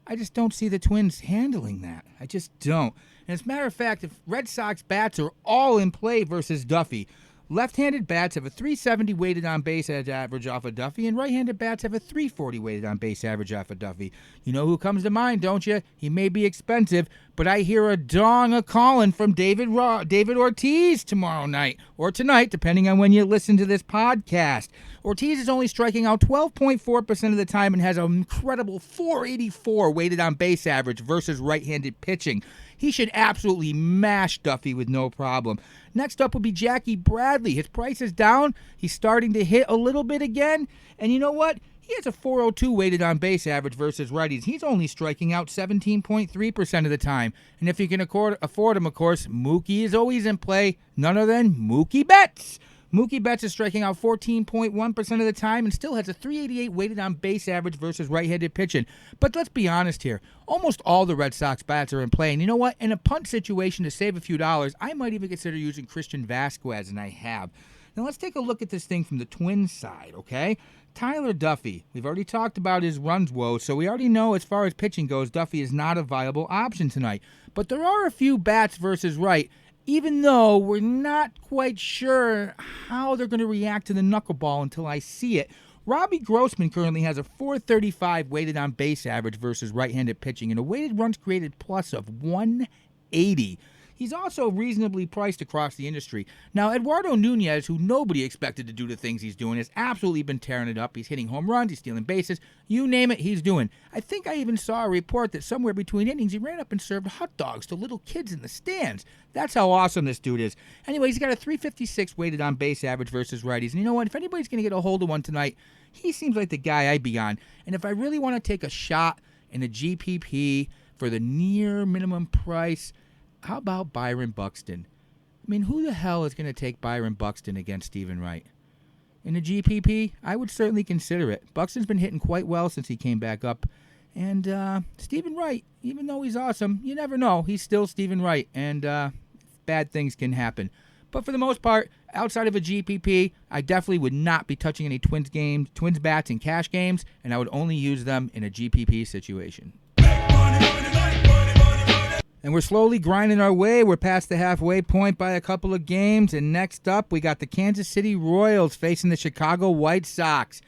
I just don't see the Twins handling that. I just don't. And as a matter of fact, if Red Sox bats are all in play versus Duffy, left-handed bats have a 370 weighted on base average off of Duffy, and right-handed bats have a 340 weighted on base average off of Duffy. You know who comes to mind, don't you? He may be expensive, but I hear a dong a-calling from David Ortiz tomorrow night, or tonight, depending on when you listen to this podcast. Ortiz is only striking out 12.4% of the time and has an incredible 484 weighted on base average versus right-handed pitching. He should absolutely mash Duffy with no problem. Next up will be Jackie Bradley. His price is down. He's starting to hit a little bit again. And you know what? He has a 402 weighted on base average versus righties. He's only striking out 17.3% of the time. And if you can afford him, of course, Mookie is always in play. None other than Mookie Betts. Mookie Betts is striking out 14.1% of the time and still has a 388 weighted on base average versus right-handed pitching. But let's be honest here. Almost all the Red Sox bats are in play. And you know what? In a punt situation to save a few dollars, I might even consider using Christian Vasquez, and I have. Now let's take a look at this thing from the Twins side, okay? Tyler Duffy. We've already talked about his runs woes, so we already know as far as pitching goes, Duffy is not a viable option tonight. But there are a few bats versus right, even though we're not quite sure how they're going to react to the knuckleball until I see it. Robbie Grossman currently has a 435 weighted on base average versus right-handed pitching and a weighted runs created plus of 180. He's also reasonably priced across the industry. Now, Eduardo Nunez, who nobody expected to do the things he's doing, has absolutely been tearing it up. He's hitting home runs, he's stealing bases, you name it, he's doing. I think I even saw a report that somewhere between innings, he ran up and served hot dogs to little kids in the stands. That's how awesome this dude is. Anyway, he's got a 356 weighted on base average versus righties. And you know what? If anybody's going to get a hold of one tonight, he seems like the guy I'd be on. And if I really want to take a shot in a GPP for the near minimum price, how about Byron Buxton? I mean, who the hell is going to take Byron Buxton against Stephen Wright? In a GPP, I would certainly consider it. Buxton's been hitting quite well since he came back up. And Stephen Wright, even though he's awesome, you never know. He's still Stephen Wright, and bad things can happen. But for the most part, outside of a GPP, I definitely would not be touching any Twins bats in cash games, and I would only use them in a GPP situation. And we're slowly grinding our way. We're past the halfway point by a couple of games. And next up, we got the Kansas City Royals facing the Chicago White Sox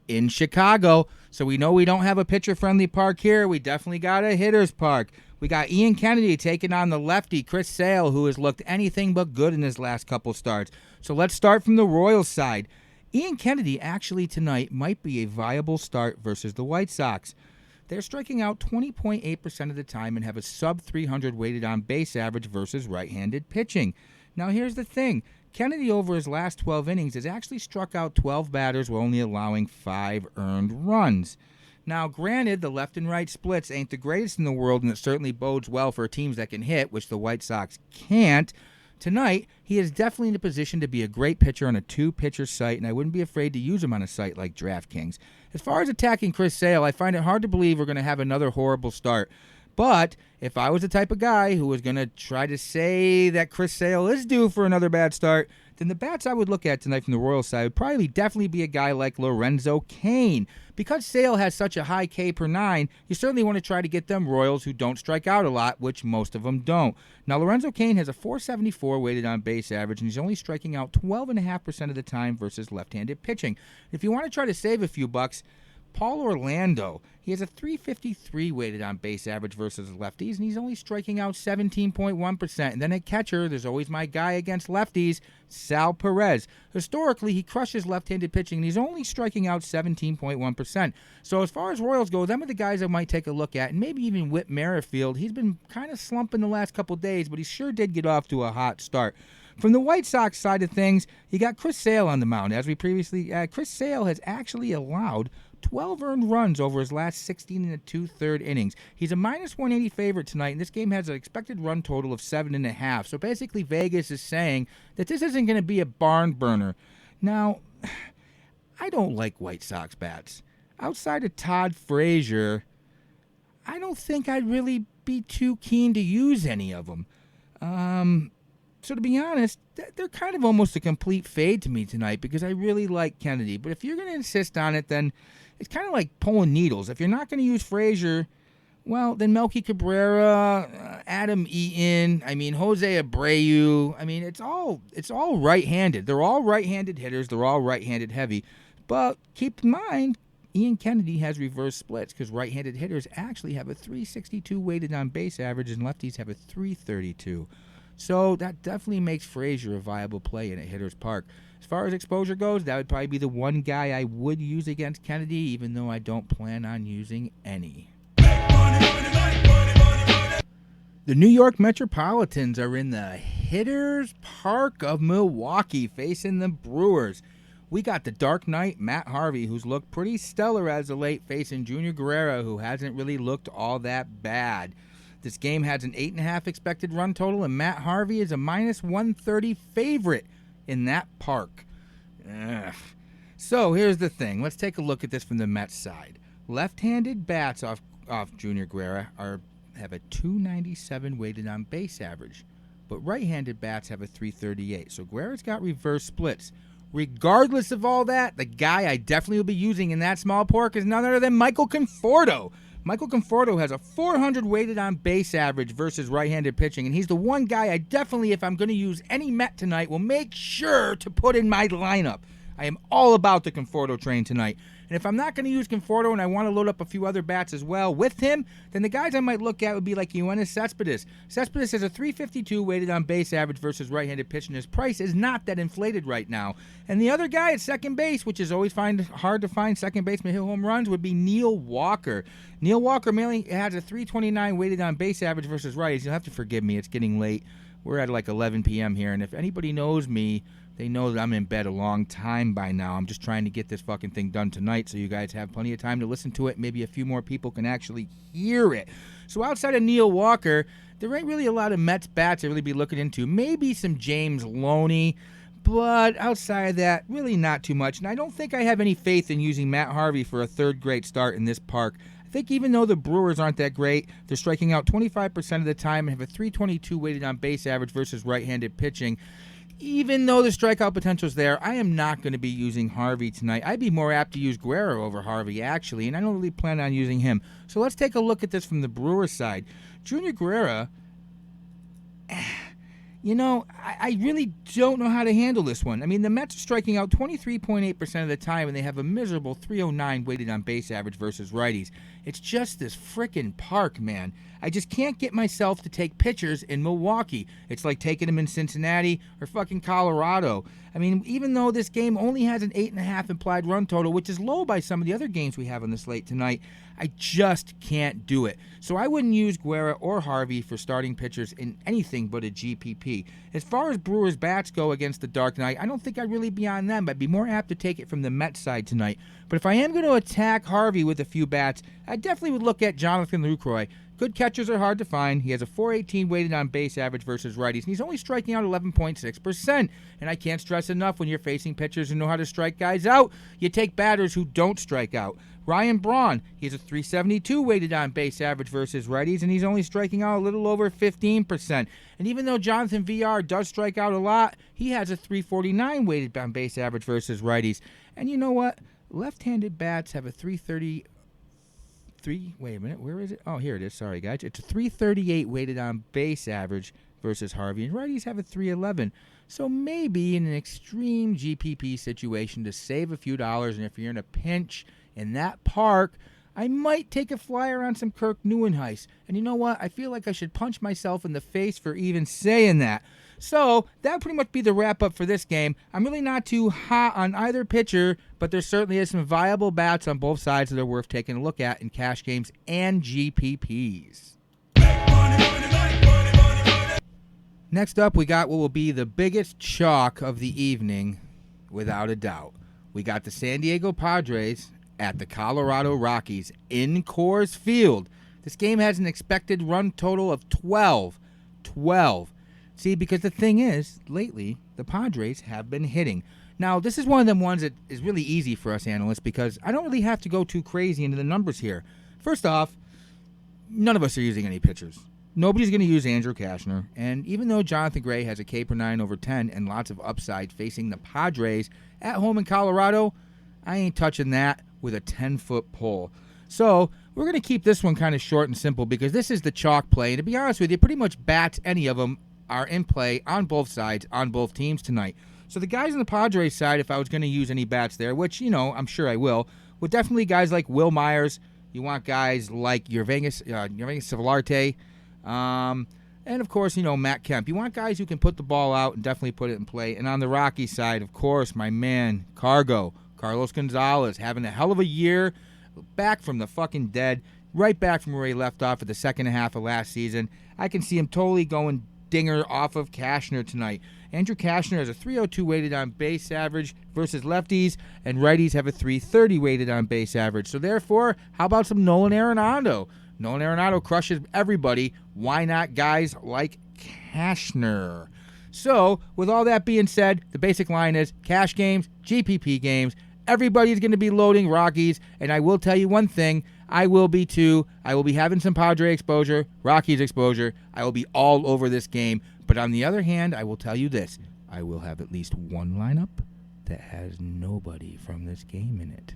in Chicago. So we know we don't have a pitcher-friendly park here. We definitely got a hitter's park. We got Ian Kennedy taking on the lefty, Chris Sale, who has looked anything but good in his last couple starts. So let's start from the Royals side. Ian Kennedy actually tonight might be a viable start versus the White Sox. They're striking out 20.8% of the time and have a sub-300 weighted on base average versus right-handed pitching. Now here's the thing. Kennedy over his last 12 innings has actually struck out 12 batters while only allowing 5 earned runs. Now granted, the left and right splits ain't the greatest in the world, and it certainly bodes well for teams that can hit, which the White Sox can't. Tonight, he is definitely in a position to be a great pitcher on a 2-pitcher site, and I wouldn't be afraid to use him on a site like DraftKings. As far as attacking Chris Sale, I find it hard to believe we're going to have another horrible start. But if I was the type of guy who was going to try to say that Chris Sale is due for another bad start, then the bats I would look at tonight from the Royals side would probably definitely be a guy like Lorenzo Cain. Because Sale has such a high K per 9, you certainly want to try to get them Royals who don't strike out a lot, which most of them don't. Now, Lorenzo Cain has a 474 weighted on base average, and he's only striking out 12.5% of the time versus left-handed pitching. If you want to try to save a few bucks, Paul Orlando, he has a 353 weighted on base average versus lefties, and he's only striking out 17.1%. And then at catcher, there's always my guy against lefties, Sal Perez. Historically, he crushes left-handed pitching, and he's only striking out 17.1%. So as far as Royals go, them are the guys I might take a look at, and maybe even Whit Merrifield. He's been kind of slumping the last couple days, but he sure did get off to a hot start. From the White Sox side of things, you got Chris Sale on the mound. As we previously, Chris Sale has actually allowed 12 earned runs over his last 16 and 2/3 innings. He's a minus 180 favorite tonight, and this game has an expected run total of 7.5. So basically, Vegas is saying that this isn't going to be a barn burner. Now, I don't like White Sox bats. Outside of Todd Frazier, I don't think I'd really be too keen to use any of them. So to be honest, they're kind of almost a complete fade to me tonight because I really like Kennedy. But if you're going to insist on it, then it's kind of like pulling needles. If you're not going to use Frazier, well, then Melky Cabrera, Adam Eaton, Jose Abreu. It's all right-handed. They're all right-handed hitters. They're all right-handed heavy. But keep in mind, Ian Kennedy has reverse splits because right-handed hitters actually have a 362 weighted on base average and lefties have a 332. So that definitely makes Frazier a viable play in a hitter's park. As far as exposure goes, that would probably be the one guy I would use against Kennedy, even though I don't plan on using any. The New York Metropolitans are in the hitter's park of Milwaukee facing the Brewers. We got the Dark Knight, Matt Harvey, who's looked pretty stellar as of late, facing Junior Guerrero, who hasn't really looked all that bad. This game has an 8.5 expected run total, and Matt Harvey is a minus 130 favorite in that park. Ugh. So here's the thing. Let's take a look at this from the Mets side. Left-handed bats off Junior Guerrero have a 297 weighted on base average, but right-handed bats have a 338. So Guerrero's got reverse splits. Regardless of all that, the guy I definitely will be using in that small park is none other than Michael Conforto. Michael Conforto has a 400 weighted on base average versus right-handed pitching, and he's the one guy I definitely, if I'm going to use any Met tonight, will make sure to put in my lineup. I am all about the Conforto train tonight. And if I'm not going to use Conforto and I want to load up a few other bats as well with him, then the guys I might look at would be like Yoenis Cespedes. Cespedes has a 352 weighted on base average versus right-handed pitching. His price is not that inflated right now. And the other guy at second base, which is always hard to find second baseman hit home runs, would be Neil Walker. Neil Walker mainly has a 329 weighted on base average versus righties. You'll have to forgive me. It's getting late. We're at like 11 p.m. here, and if anybody knows me, they know that I'm in bed a long time by now. I'm just trying to get this fucking thing done tonight so you guys have plenty of time to listen to it. Maybe a few more people can actually hear it. So outside of Neil Walker, there ain't really a lot of Mets bats to really be looking into. Maybe some James Loney, but outside of that, really not too much. And I don't think I have any faith in using Matt Harvey for a third great start in this park. I think even though the Brewers aren't that great, they're striking out 25% of the time and have a 322 weighted on base average versus right-handed pitching. Even though the strikeout potential is there, I am not going to be using Harvey tonight. I'd be more apt to use Guerrero over Harvey, actually, and I don't really plan on using him. So let's take a look at this from the Brewers side. Junior Guerrero, I really don't know how to handle this one. The Mets are striking out 23.8% of the time, and they have a miserable 309 weighted on base average versus righties. It's just this frickin' park, man. I just can't get myself to take pitchers in Milwaukee. It's like taking them in Cincinnati or fucking Colorado. Even though this game only has an 8.5 implied run total, which is low by some of the other games we have on the slate tonight, I just can't do it. So I wouldn't use Guerra or Harvey for starting pitchers in anything but a GPP. As far as Brewers bats go against the Dark Knight, I don't think I'd really be on them. I'd be more apt to take it from the Mets side tonight. But if I am going to attack Harvey with a few bats, I definitely would look at Jonathan Lucroy. Good catchers are hard to find. He has a 418 weighted on base average versus righties, and he's only striking out 11.6%. And I can't stress enough, when you're facing pitchers who know how to strike guys out, you take batters who don't strike out. Ryan Braun, he has a 372 weighted on base average versus righties, and he's only striking out a little over 15%. And even though Jonathan VR does strike out a lot, he has a 349 weighted on base average versus righties. And you know what? Left-handed bats have a 330. Wait a minute, where is it? Oh, here it is. Sorry, guys. It's a 338 weighted on base average versus Harvey, and righties have a 311. So maybe in an extreme GPP situation to save a few dollars, and if you're in a pinch in that park, I might take a flyer on some Kirk Neuenhuis. And you know what? I feel like I should punch myself in the face for even saying that. So that would pretty much be the wrap-up for this game. I'm really not too hot on either pitcher, but there certainly is some viable bats on both sides that are worth taking a look at in cash games and GPPs. Next up, we got what will be the biggest chalk of the evening, without a doubt. We got the San Diego Padres at the Colorado Rockies in Coors Field. This game has an expected run total of 12. See, because the thing is, lately, the Padres have been hitting. Now, this is one of them ones that is really easy for us analysts because I don't really have to go too crazy into the numbers here. First off, none of us are using any pitchers. nobody's going to use Andrew Cashner. And even though Jonathan Gray has a K per 9 over 10 and lots of upside facing the Padres at home in Colorado, I ain't touching that with a 10-foot pole. So we're going to keep this one kind of short and simple because this is the chalk play. And to be honest with you, pretty much bats, any of them, are in play on both sides, on both teams tonight. So the guys on the Padres side, if I was going to use any bats there, which, I'm sure I will, would definitely guys like Will Myers. You want guys like your Vegas Savularte. And, of course, Matt Kemp. You want guys who can put the ball out and definitely put it in play. And on the Rockies side, of course, my man, Carlos Gonzalez, having a hell of a year, back from the fucking dead, right back from where he left off at the second half of last season. I can see him totally going dinger off of Cashner tonight. Andrew Cashner has a 302 weighted on base average versus lefties, and righties have a 330 weighted on base average. So therefore, how about some Nolan Arenado? Nolan Arenado crushes everybody. Why not guys like Cashner? So, with all that being said, the basic line is cash games, GPP games. Everybody's going to be loading Rockies, and I will tell you one thing. I will be too. I will be having some Padre exposure, Rockies exposure. I will be all over this game. But on the other hand, I will tell you this. I will have at least one lineup that has nobody from this game in it.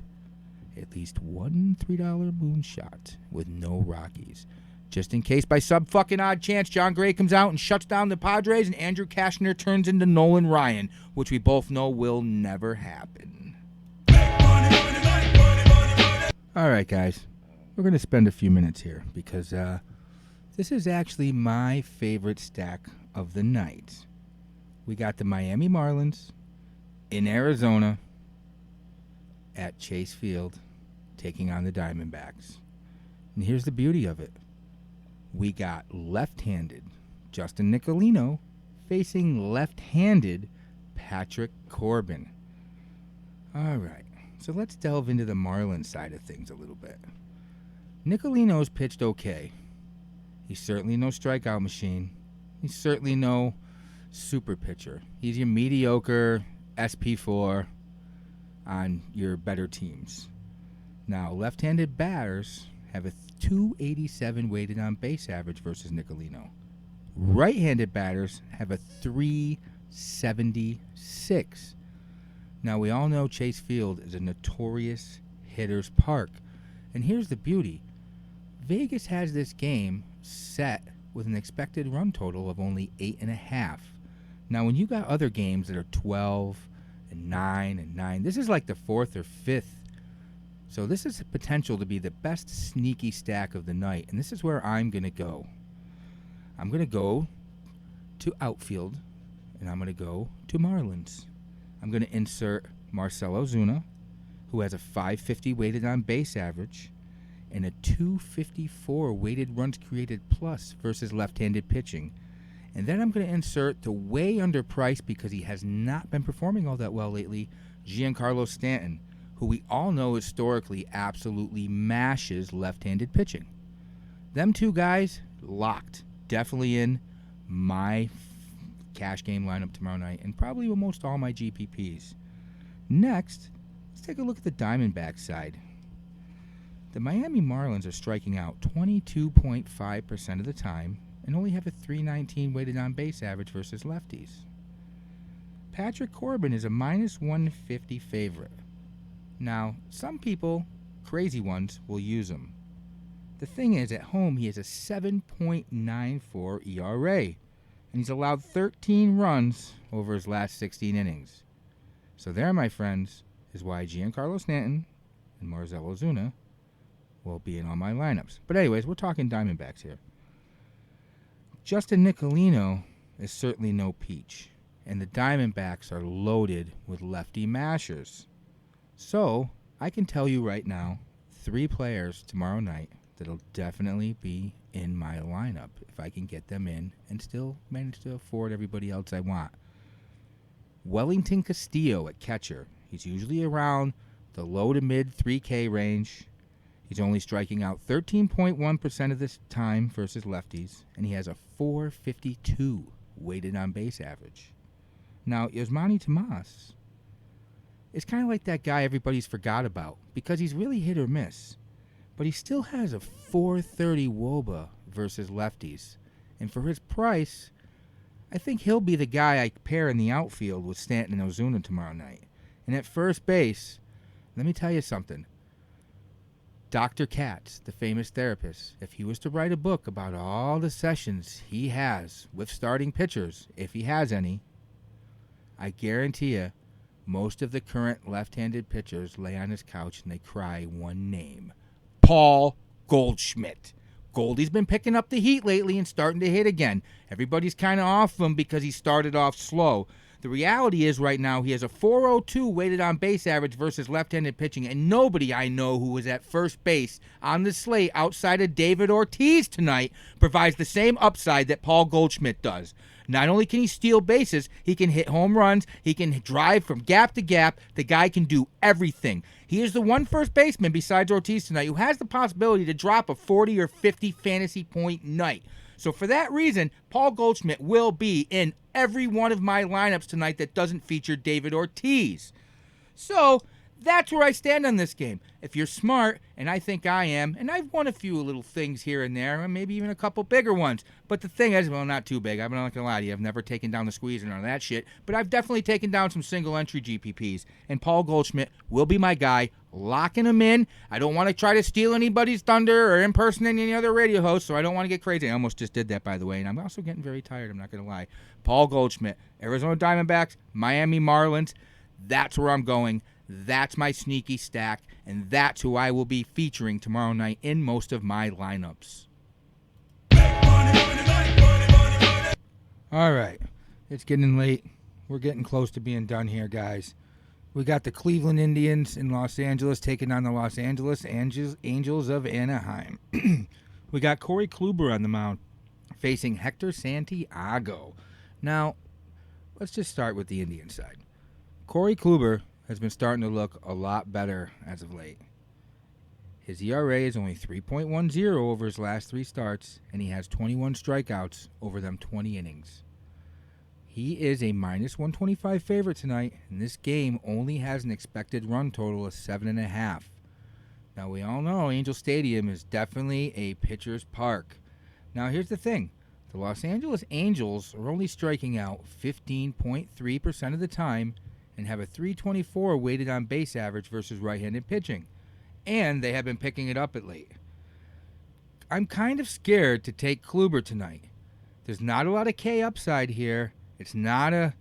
At least one $3 moonshot with no Rockies. Just in case by sub-fucking odd chance John Gray comes out and shuts down the Padres and Andrew Cashner turns into Nolan Ryan, which we both know will never happen. All right, guys. We're going to spend a few minutes here because this is actually my favorite stack of the night. We got the Miami Marlins in Arizona at Chase Field taking on the Diamondbacks. And here's the beauty of it. We got left-handed Justin Nicolino facing left-handed Patrick Corbin. All right, so let's delve into the Marlins side of things a little bit. Nicolino's pitched okay. He's certainly no strikeout machine. He's certainly no super pitcher. He's your mediocre SP4 on your better teams. Now, left-handed batters have a 287 weighted on base average versus Nicolino. Right-handed batters have a 376. Now, we all know Chase Field is a notorious hitter's park. And here's the beauty. Vegas has this game set with an expected run total of only 8.5. Now, when you got other games that are 12 and 9 and 9, this is like the 4th or 5th. So this is potential to be the best sneaky stack of the night. And this is where I'm going to go. I'm going to go to outfield, and I'm going to go to Marlins. I'm going to insert Marcell Ozuna, who has a 550 weighted on base average and a 254 weighted runs created plus versus left-handed pitching. And then I'm going to insert the way underpriced because he has not been performing all that well lately, Giancarlo Stanton, who we all know historically absolutely mashes left-handed pitching. Them two guys, locked. Definitely in my cash game lineup tomorrow night and probably almost all my GPPs. Next, let's take a look at the Diamondbacks side. The Miami Marlins are striking out 22.5% of the time and only have a 319 weighted on base average versus lefties. Patrick Corbin is a minus 150 favorite. Now, some people, crazy ones, will use him. The thing is, at home, he has a 7.94 ERA, and he's allowed 13 runs over his last 16 innings. So there, my friends, is why Giancarlo Stanton and Marcell Ozuna will be in all my lineups. But anyways, we're talking Diamondbacks here. Justin Nicolino is certainly no peach, and the Diamondbacks are loaded with lefty mashers. So, I can tell you right now, 3 players tomorrow night that'll definitely be in my lineup if I can get them in and still manage to afford everybody else I want. Wellington Castillo at catcher. He's usually around the low to mid 3K range. He's only striking out 13.1% of this time versus lefties, and he has a 452 weighted on base average. Now, Yasmani Tomas is kind of like that guy everybody's forgot about because he's really hit or miss, but he still has a 430 WOBA versus lefties, And for his price, I think he'll be the guy I pair in the outfield with Stanton and Ozuna tomorrow night. And at first base, let me tell you something. Dr. Katz, the famous therapist, if he was to write a book about all the sessions he has with starting pitchers, if he has any, I guarantee you most of the current left-handed pitchers lay on his couch and they cry one name: Paul Goldschmidt. Goldie's been picking up the heat lately and starting to hit again. Everybody's kind of off him because he started off slow. The reality is right now he has a 402 weighted on base average versus left-handed pitching, and nobody I know who is at first base on the slate outside of David Ortiz tonight provides the same upside that Paul Goldschmidt does. Not only can he steal bases, he can hit home runs, he can drive from gap to gap. The guy can do everything. He is the one first baseman besides Ortiz tonight who has the possibility to drop a 40 or 50 fantasy point night. So for that reason, Paul Goldschmidt will be in every one of my lineups tonight that doesn't feature David Ortiz. So that's where I stand on this game. If you're smart, and I think I am, and I've won a few little things here and there, and maybe even a couple bigger ones. But the thing is, well, not too big. I'm not going to lie to you. I've never taken down the squeeze and none of that shit. But I've definitely taken down some single-entry GPPs. And Paul Goldschmidt will be my guy, locking him in. I don't want to try to steal anybody's thunder or impersonate any other radio host, so I don't want to get crazy. I almost just did that, by the way, and I'm also getting very tired. I'm not going to lie. Paul Goldschmidt, Arizona Diamondbacks, Miami Marlins. That's where I'm going. That's my sneaky stack, and that's who I will be featuring tomorrow night in most of my lineups. All right, it's getting late. We're getting close to being done here, guys. We got the Cleveland Indians in Los Angeles taking on the Los Angeles Angels of Anaheim. We got Corey Kluber on the mound facing Hector Santiago. Now, let's just start with the Indian side. Corey Kluber has been starting to look a lot better as of late. His ERA is only 3.10 over his last 3 starts, and he has 21 strikeouts over them 20 innings. He is a minus 125 favorite tonight, and this game only has an expected run total of 7.5. Now, we all know Angel Stadium is definitely a pitcher's park. Now, here's the thing. The Los Angeles Angels are only striking out 15.3% of the time and have a 324 weighted on base average versus right-handed pitching. And they have been picking it up at late. I'm kind of scared to take Kluber tonight. There's not a lot of K upside here. It's not a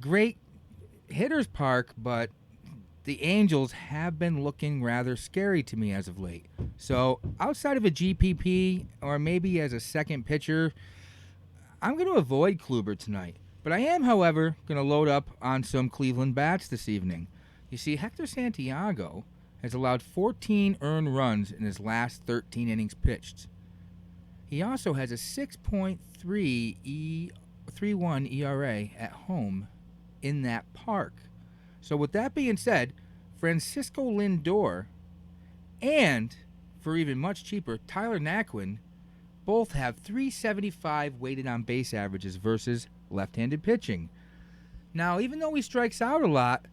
great hitter's park, but the Angels have been looking rather scary to me as of late. So outside of a GPP or maybe as a second pitcher, I'm going to avoid Kluber tonight. But I am, however, going to load up on some Cleveland bats this evening. You see, Hector Santiago has allowed 14 earned runs in his last 13 innings pitched. He also has a 6.31 ERA at home in that park. So with that being said, Francisco Lindor and, for even much cheaper, Tyler Naquin both have 375 weighted on base averages versus left-handed pitching. Now, even though he strikes out a lot,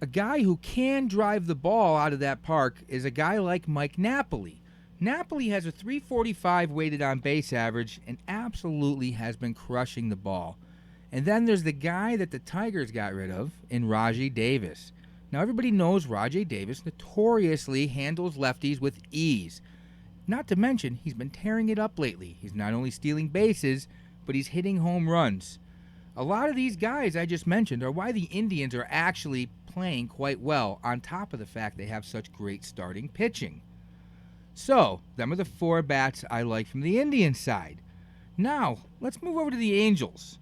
a guy who can drive the ball out of that park is a guy like Mike Napoli. Napoli has a 345 weighted on base average and absolutely has been crushing the ball. And then there's the guy that the Tigers got rid of in Rajai Davis. Now, everybody knows Rajai Davis notoriously handles lefties with ease. Not to mention, he's been tearing it up lately. He's not only stealing bases, but he's hitting home runs. A lot of these guys I just mentioned are why the Indians are actually playing quite well, on top of the fact they have such great starting pitching. So, them are the 4 bats I like from the Indian side. Now, let's move over to the Angels.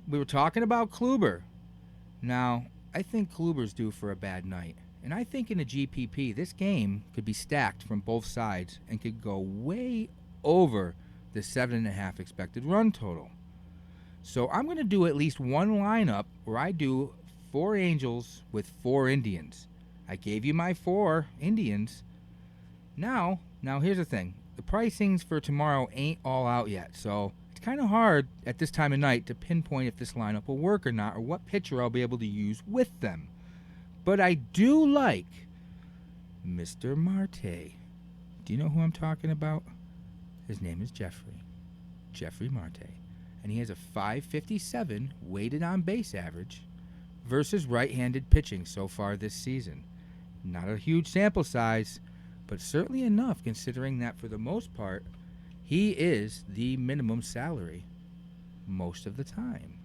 We were talking about Kluber. Now, I think Kluber's due for a bad night. And I think in a GPP, this game could be stacked from both sides and could go way over the 7.5 expected run total. So I'm going to do at least one lineup where I do 4 Angels with 4 Indians. I gave you my 4 Indians. Now here's the thing. The pricings for tomorrow ain't all out yet, so it's kind of hard at this time of night to pinpoint if this lineup will work or not, or what pitcher I'll be able to use with them. But I do like Mr. Marte. Do you know who I'm talking about? His name is Jeffrey Marte. And he has a .557 weighted on base average versus right-handed pitching so far this season. Not a huge sample size, but certainly enough considering that for the most part, he is the minimum salary most of the time.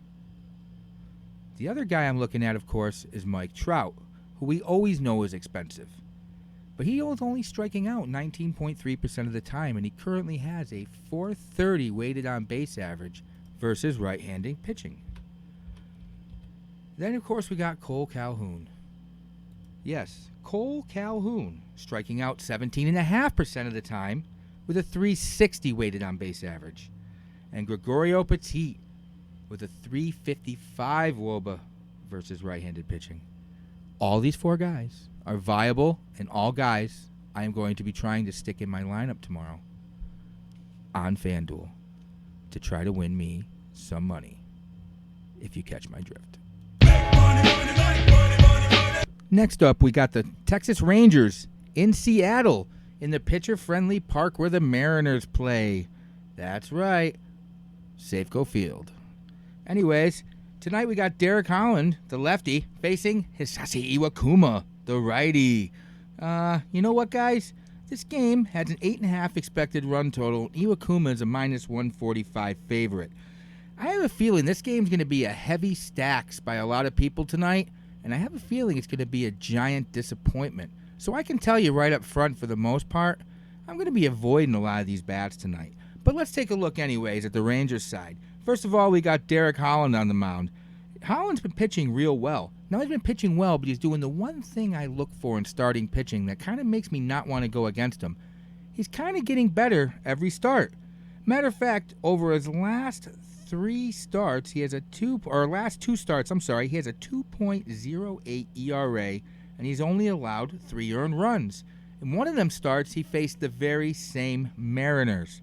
The other guy I'm looking at, of course, is Mike Trout, who we always know is expensive. But he is only striking out 19.3% of the time, and he currently has a .430 weighted on base average versus right-handed pitching. Then, of course, we got Cole Calhoun. Yes, Cole Calhoun, striking out 17.5% of the time with a .360 weighted on base average. And Gregorio Petit with a .355 WOBA versus right-handed pitching. All these four guys are viable, and all guys I am going to be trying to stick in my lineup tomorrow on FanDuel to try to win me some money, if you catch my drift. Next up, we got the Texas Rangers in Seattle in the pitcher-friendly park where the Mariners play. That's right, Safeco Field. Anyways, tonight we got Derek Holland, the lefty, facing Hisashi Iwakuma, the righty. You know what, guys? This game has an 8.5 expected run total. Iwakuma is a -145 favorite. I have a feeling this game's going to be a heavy stacks by a lot of people tonight, and I have a feeling it's going to be a giant disappointment. So I can tell you right up front, for the most part, I'm going to be avoiding a lot of these bats tonight. But let's take a look anyways at the Rangers side. First of all, we got Derek Holland on the mound. Holland's been pitching real well. Now, he's been pitching well, but he's doing the one thing I look for in starting pitching that kind of makes me not want to go against him. He's kind of getting better every start. Matter of fact, over his last two starts, he has a 2.08 ERA, and he's only allowed 3 earned runs. In one of them starts, he faced the very same Mariners.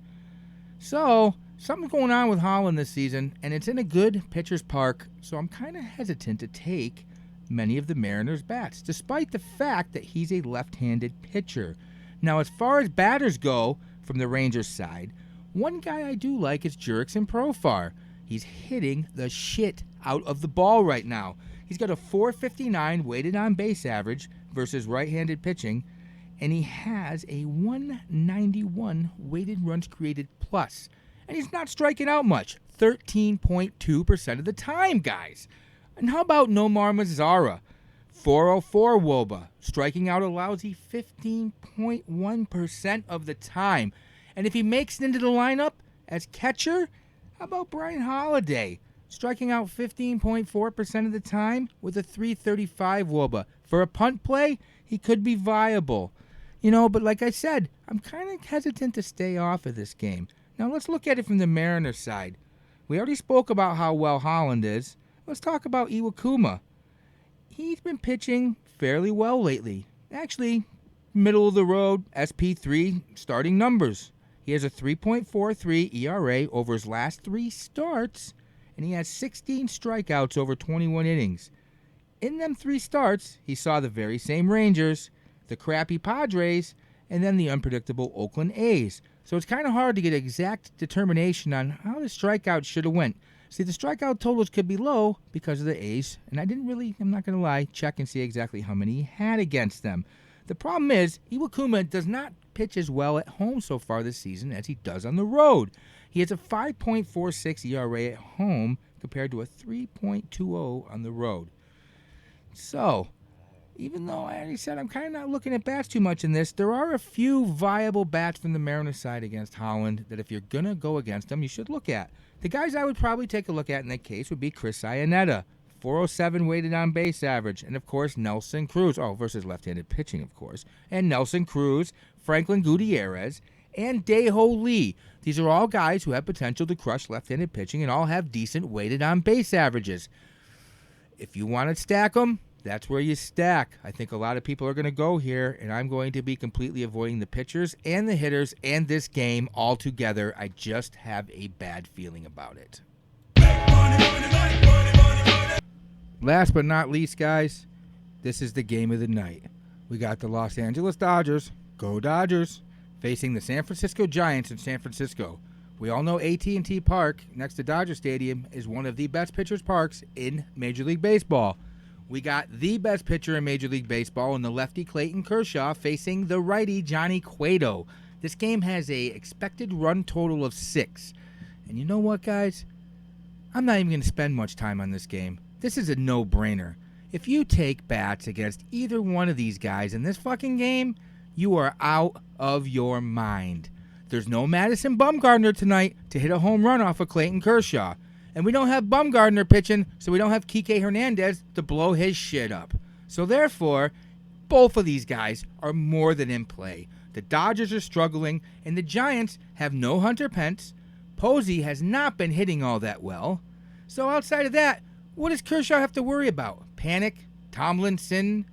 So, something's going on with Holland this season, and it's in a good pitcher's park, so I'm kind of hesitant to take many of the Mariners' bats, despite the fact that he's a left-handed pitcher. Now, as far as batters go from the Rangers side, one guy I do like is Jurickson Profar. He's hitting the shit out of the ball right now. He's got a .459 weighted on base average versus right-handed pitching, and he has a 191 weighted runs created plus. And he's not striking out much, 13.2% of the time, guys. And how about Nomar Mazara? 404 WOBA, striking out a lousy 15.1% of the time. And if he makes it into the lineup as catcher, how about Brian Holiday? Striking out 15.4% of the time with a .335 WOBA. For a punt play, he could be viable. But like I said, I'm kind of hesitant to stay off of this game. Now let's look at it from the Mariners side. We already spoke about how well Holland is. Let's talk about Iwakuma. He's been pitching fairly well lately. Actually, middle of the road, SP3 starting numbers. He has a 3.43 ERA over his last 3 starts, and he has 16 strikeouts over 21 innings. In them 3 starts, he saw the very same Rangers, the crappy Padres, and then the unpredictable Oakland A's. So it's kind of hard to get exact determination on how the strikeouts should have went. See, the strikeout totals could be low because of the A's, and I'm not going to lie, check and see exactly how many he had against them. The problem is, Iwakuma does not pitch as well at home so far this season as he does on the road. He has a 5.46 ERA at home compared to a 3.20 on the road. So, even though I already said I'm kind of not looking at bats too much in this, there are a few viable bats from the Mariners side against Holland that if you're going to go against them, you should look at. The guys I would probably take a look at in that case would be Chris Iannetta, 407 weighted on base average, and of course Nelson Cruz, versus left-handed pitching of course, and Nelson Cruz, Franklin Gutierrez, and Dae-Ho Lee. These are all guys who have potential to crush left-handed pitching and all have decent weighted on base averages. If you want to stack them, that's where you stack. I think a lot of people are going to go here, and I'm going to be completely avoiding the pitchers and the hitters and this game altogether. I just have a bad feeling about it. Last but not least, guys, this is the game of the night. We got the Los Angeles Dodgers, go Dodgers, facing the San Francisco Giants in San Francisco. We all know AT&T Park next to Dodger Stadium is one of the best pitchers' parks in Major League Baseball. We got the best pitcher in Major League Baseball in the lefty Clayton Kershaw facing the righty Johnny Cueto. This game has a expected run total of 6. And you know what, guys? I'm not even going to spend much time on this game. This is a no-brainer. If you take bats against either one of these guys in this fucking game, you are out of your mind. There's no Madison Bumgarner tonight to hit a home run off of Clayton Kershaw. And we don't have Bumgarner pitching, so we don't have Kike Hernandez to blow his shit up. So therefore, both of these guys are more than in play. The Dodgers are struggling, and the Giants have no Hunter Pence. Posey has not been hitting all that well. So outside of that, what does Kershaw have to worry about? Panic? Tomlinson?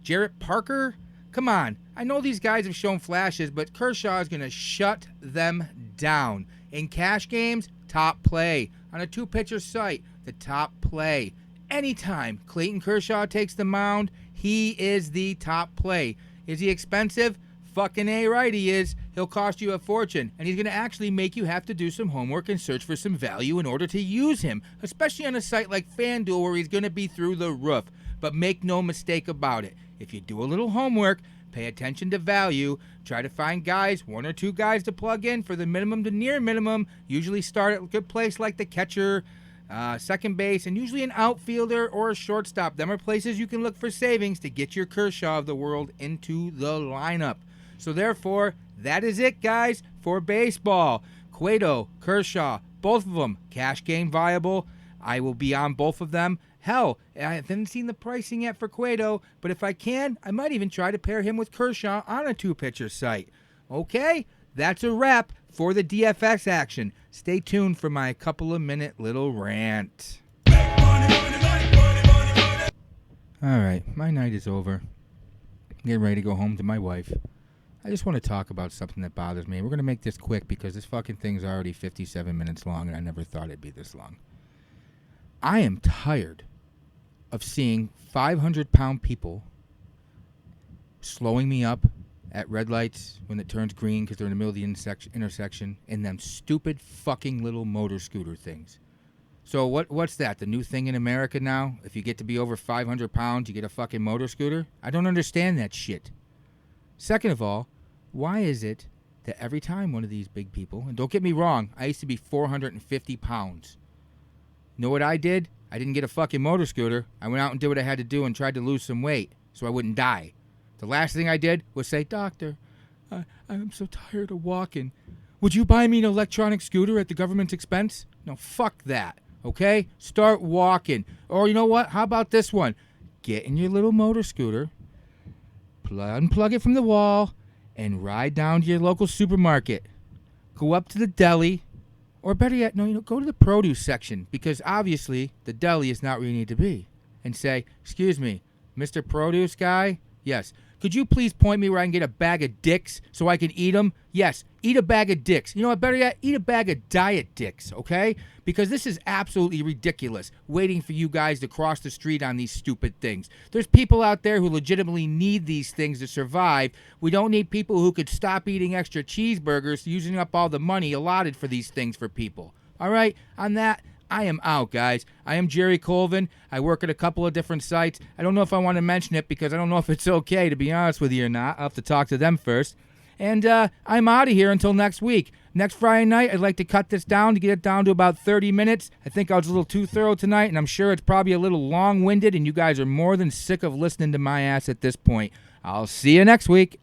Jarrett Parker? Come on. I know these guys have shown flashes, but Kershaw is going to shut them down. In cash games, top play. On a two-pitcher site, the top play. Anytime Clayton Kershaw takes the mound, he is the top play. Is he expensive? Fucking A right he is. He'll cost you a fortune, and he's going to actually make you have to do some homework and search for some value in order to use him, especially on a site like FanDuel where he's going to be through the roof. But make no mistake about it. If you do a little homework, pay attention to value, try to find guys, 1 or 2 guys to plug in for the minimum to near minimum, usually start at a good place like the catcher, second base, and usually an outfielder or a shortstop. Them are places you can look for savings to get your Kershaw of the world into the lineup. So therefore, that is it, guys, for baseball. Cueto, Kershaw, both of them, cash game viable. I will be on both of them. Hell, I haven't seen the pricing yet for Cueto, but if I can, I might even try to pair him with Kershaw on a two-pitcher site. Okay, that's a wrap for the DFS action. Stay tuned for my couple-of-minute little rant. All right, my night is over. I'm getting ready to go home to my wife. I just want to talk about something that bothers me. We're going to make this quick because this fucking thing's already 57 minutes long, and I never thought it'd be this long. I am tired of seeing 500-pound people slowing me up at red lights when it turns green because they're in the middle of the intersection in them stupid fucking little motor scooter things. So what's that? The new thing in America now? If you get to be over 500 pounds, you get a fucking motor scooter? I don't understand that shit. Second of all, why is it that every time one of these big people, and don't get me wrong, I used to be 450 pounds. You know what I did? I didn't get a fucking motor scooter. I went out and did what I had to do and tried to lose some weight so I wouldn't die. The last thing I did was say, Doctor, I'm so tired of walking. Would you buy me an electronic scooter at the government's expense? No, fuck that, okay? Start walking. Or you know what? How about this one? Get in your little motor scooter, unplug it from the wall, and ride down to your local supermarket. Go up to the deli. Or better yet, go to the produce section because obviously the deli is not where you need to be. And say, excuse me, Mr. Produce guy? Yes. Could you please point me where I can get a bag of dicks so I can eat them? Yes. Eat a bag of dicks. You know what, better yet, eat a bag of diet dicks, okay? Because this is absolutely ridiculous, waiting for you guys to cross the street on these stupid things. There's people out there who legitimately need these things to survive. We don't need people who could stop eating extra cheeseburgers, using up all the money allotted for these things for people. All right? On that, I am out, guys. I am Jerry Colvin. I work at a couple of different sites. I don't know if I want to mention it because I don't know if it's okay, to be honest with you or not. I'll have to talk to them first. And I'm out of here until next week. Next Friday night, I'd like to cut this down to get it down to about 30 minutes. I think I was a little too thorough tonight, and I'm sure it's probably a little long-winded, and you guys are more than sick of listening to my ass at this point. I'll see you next week.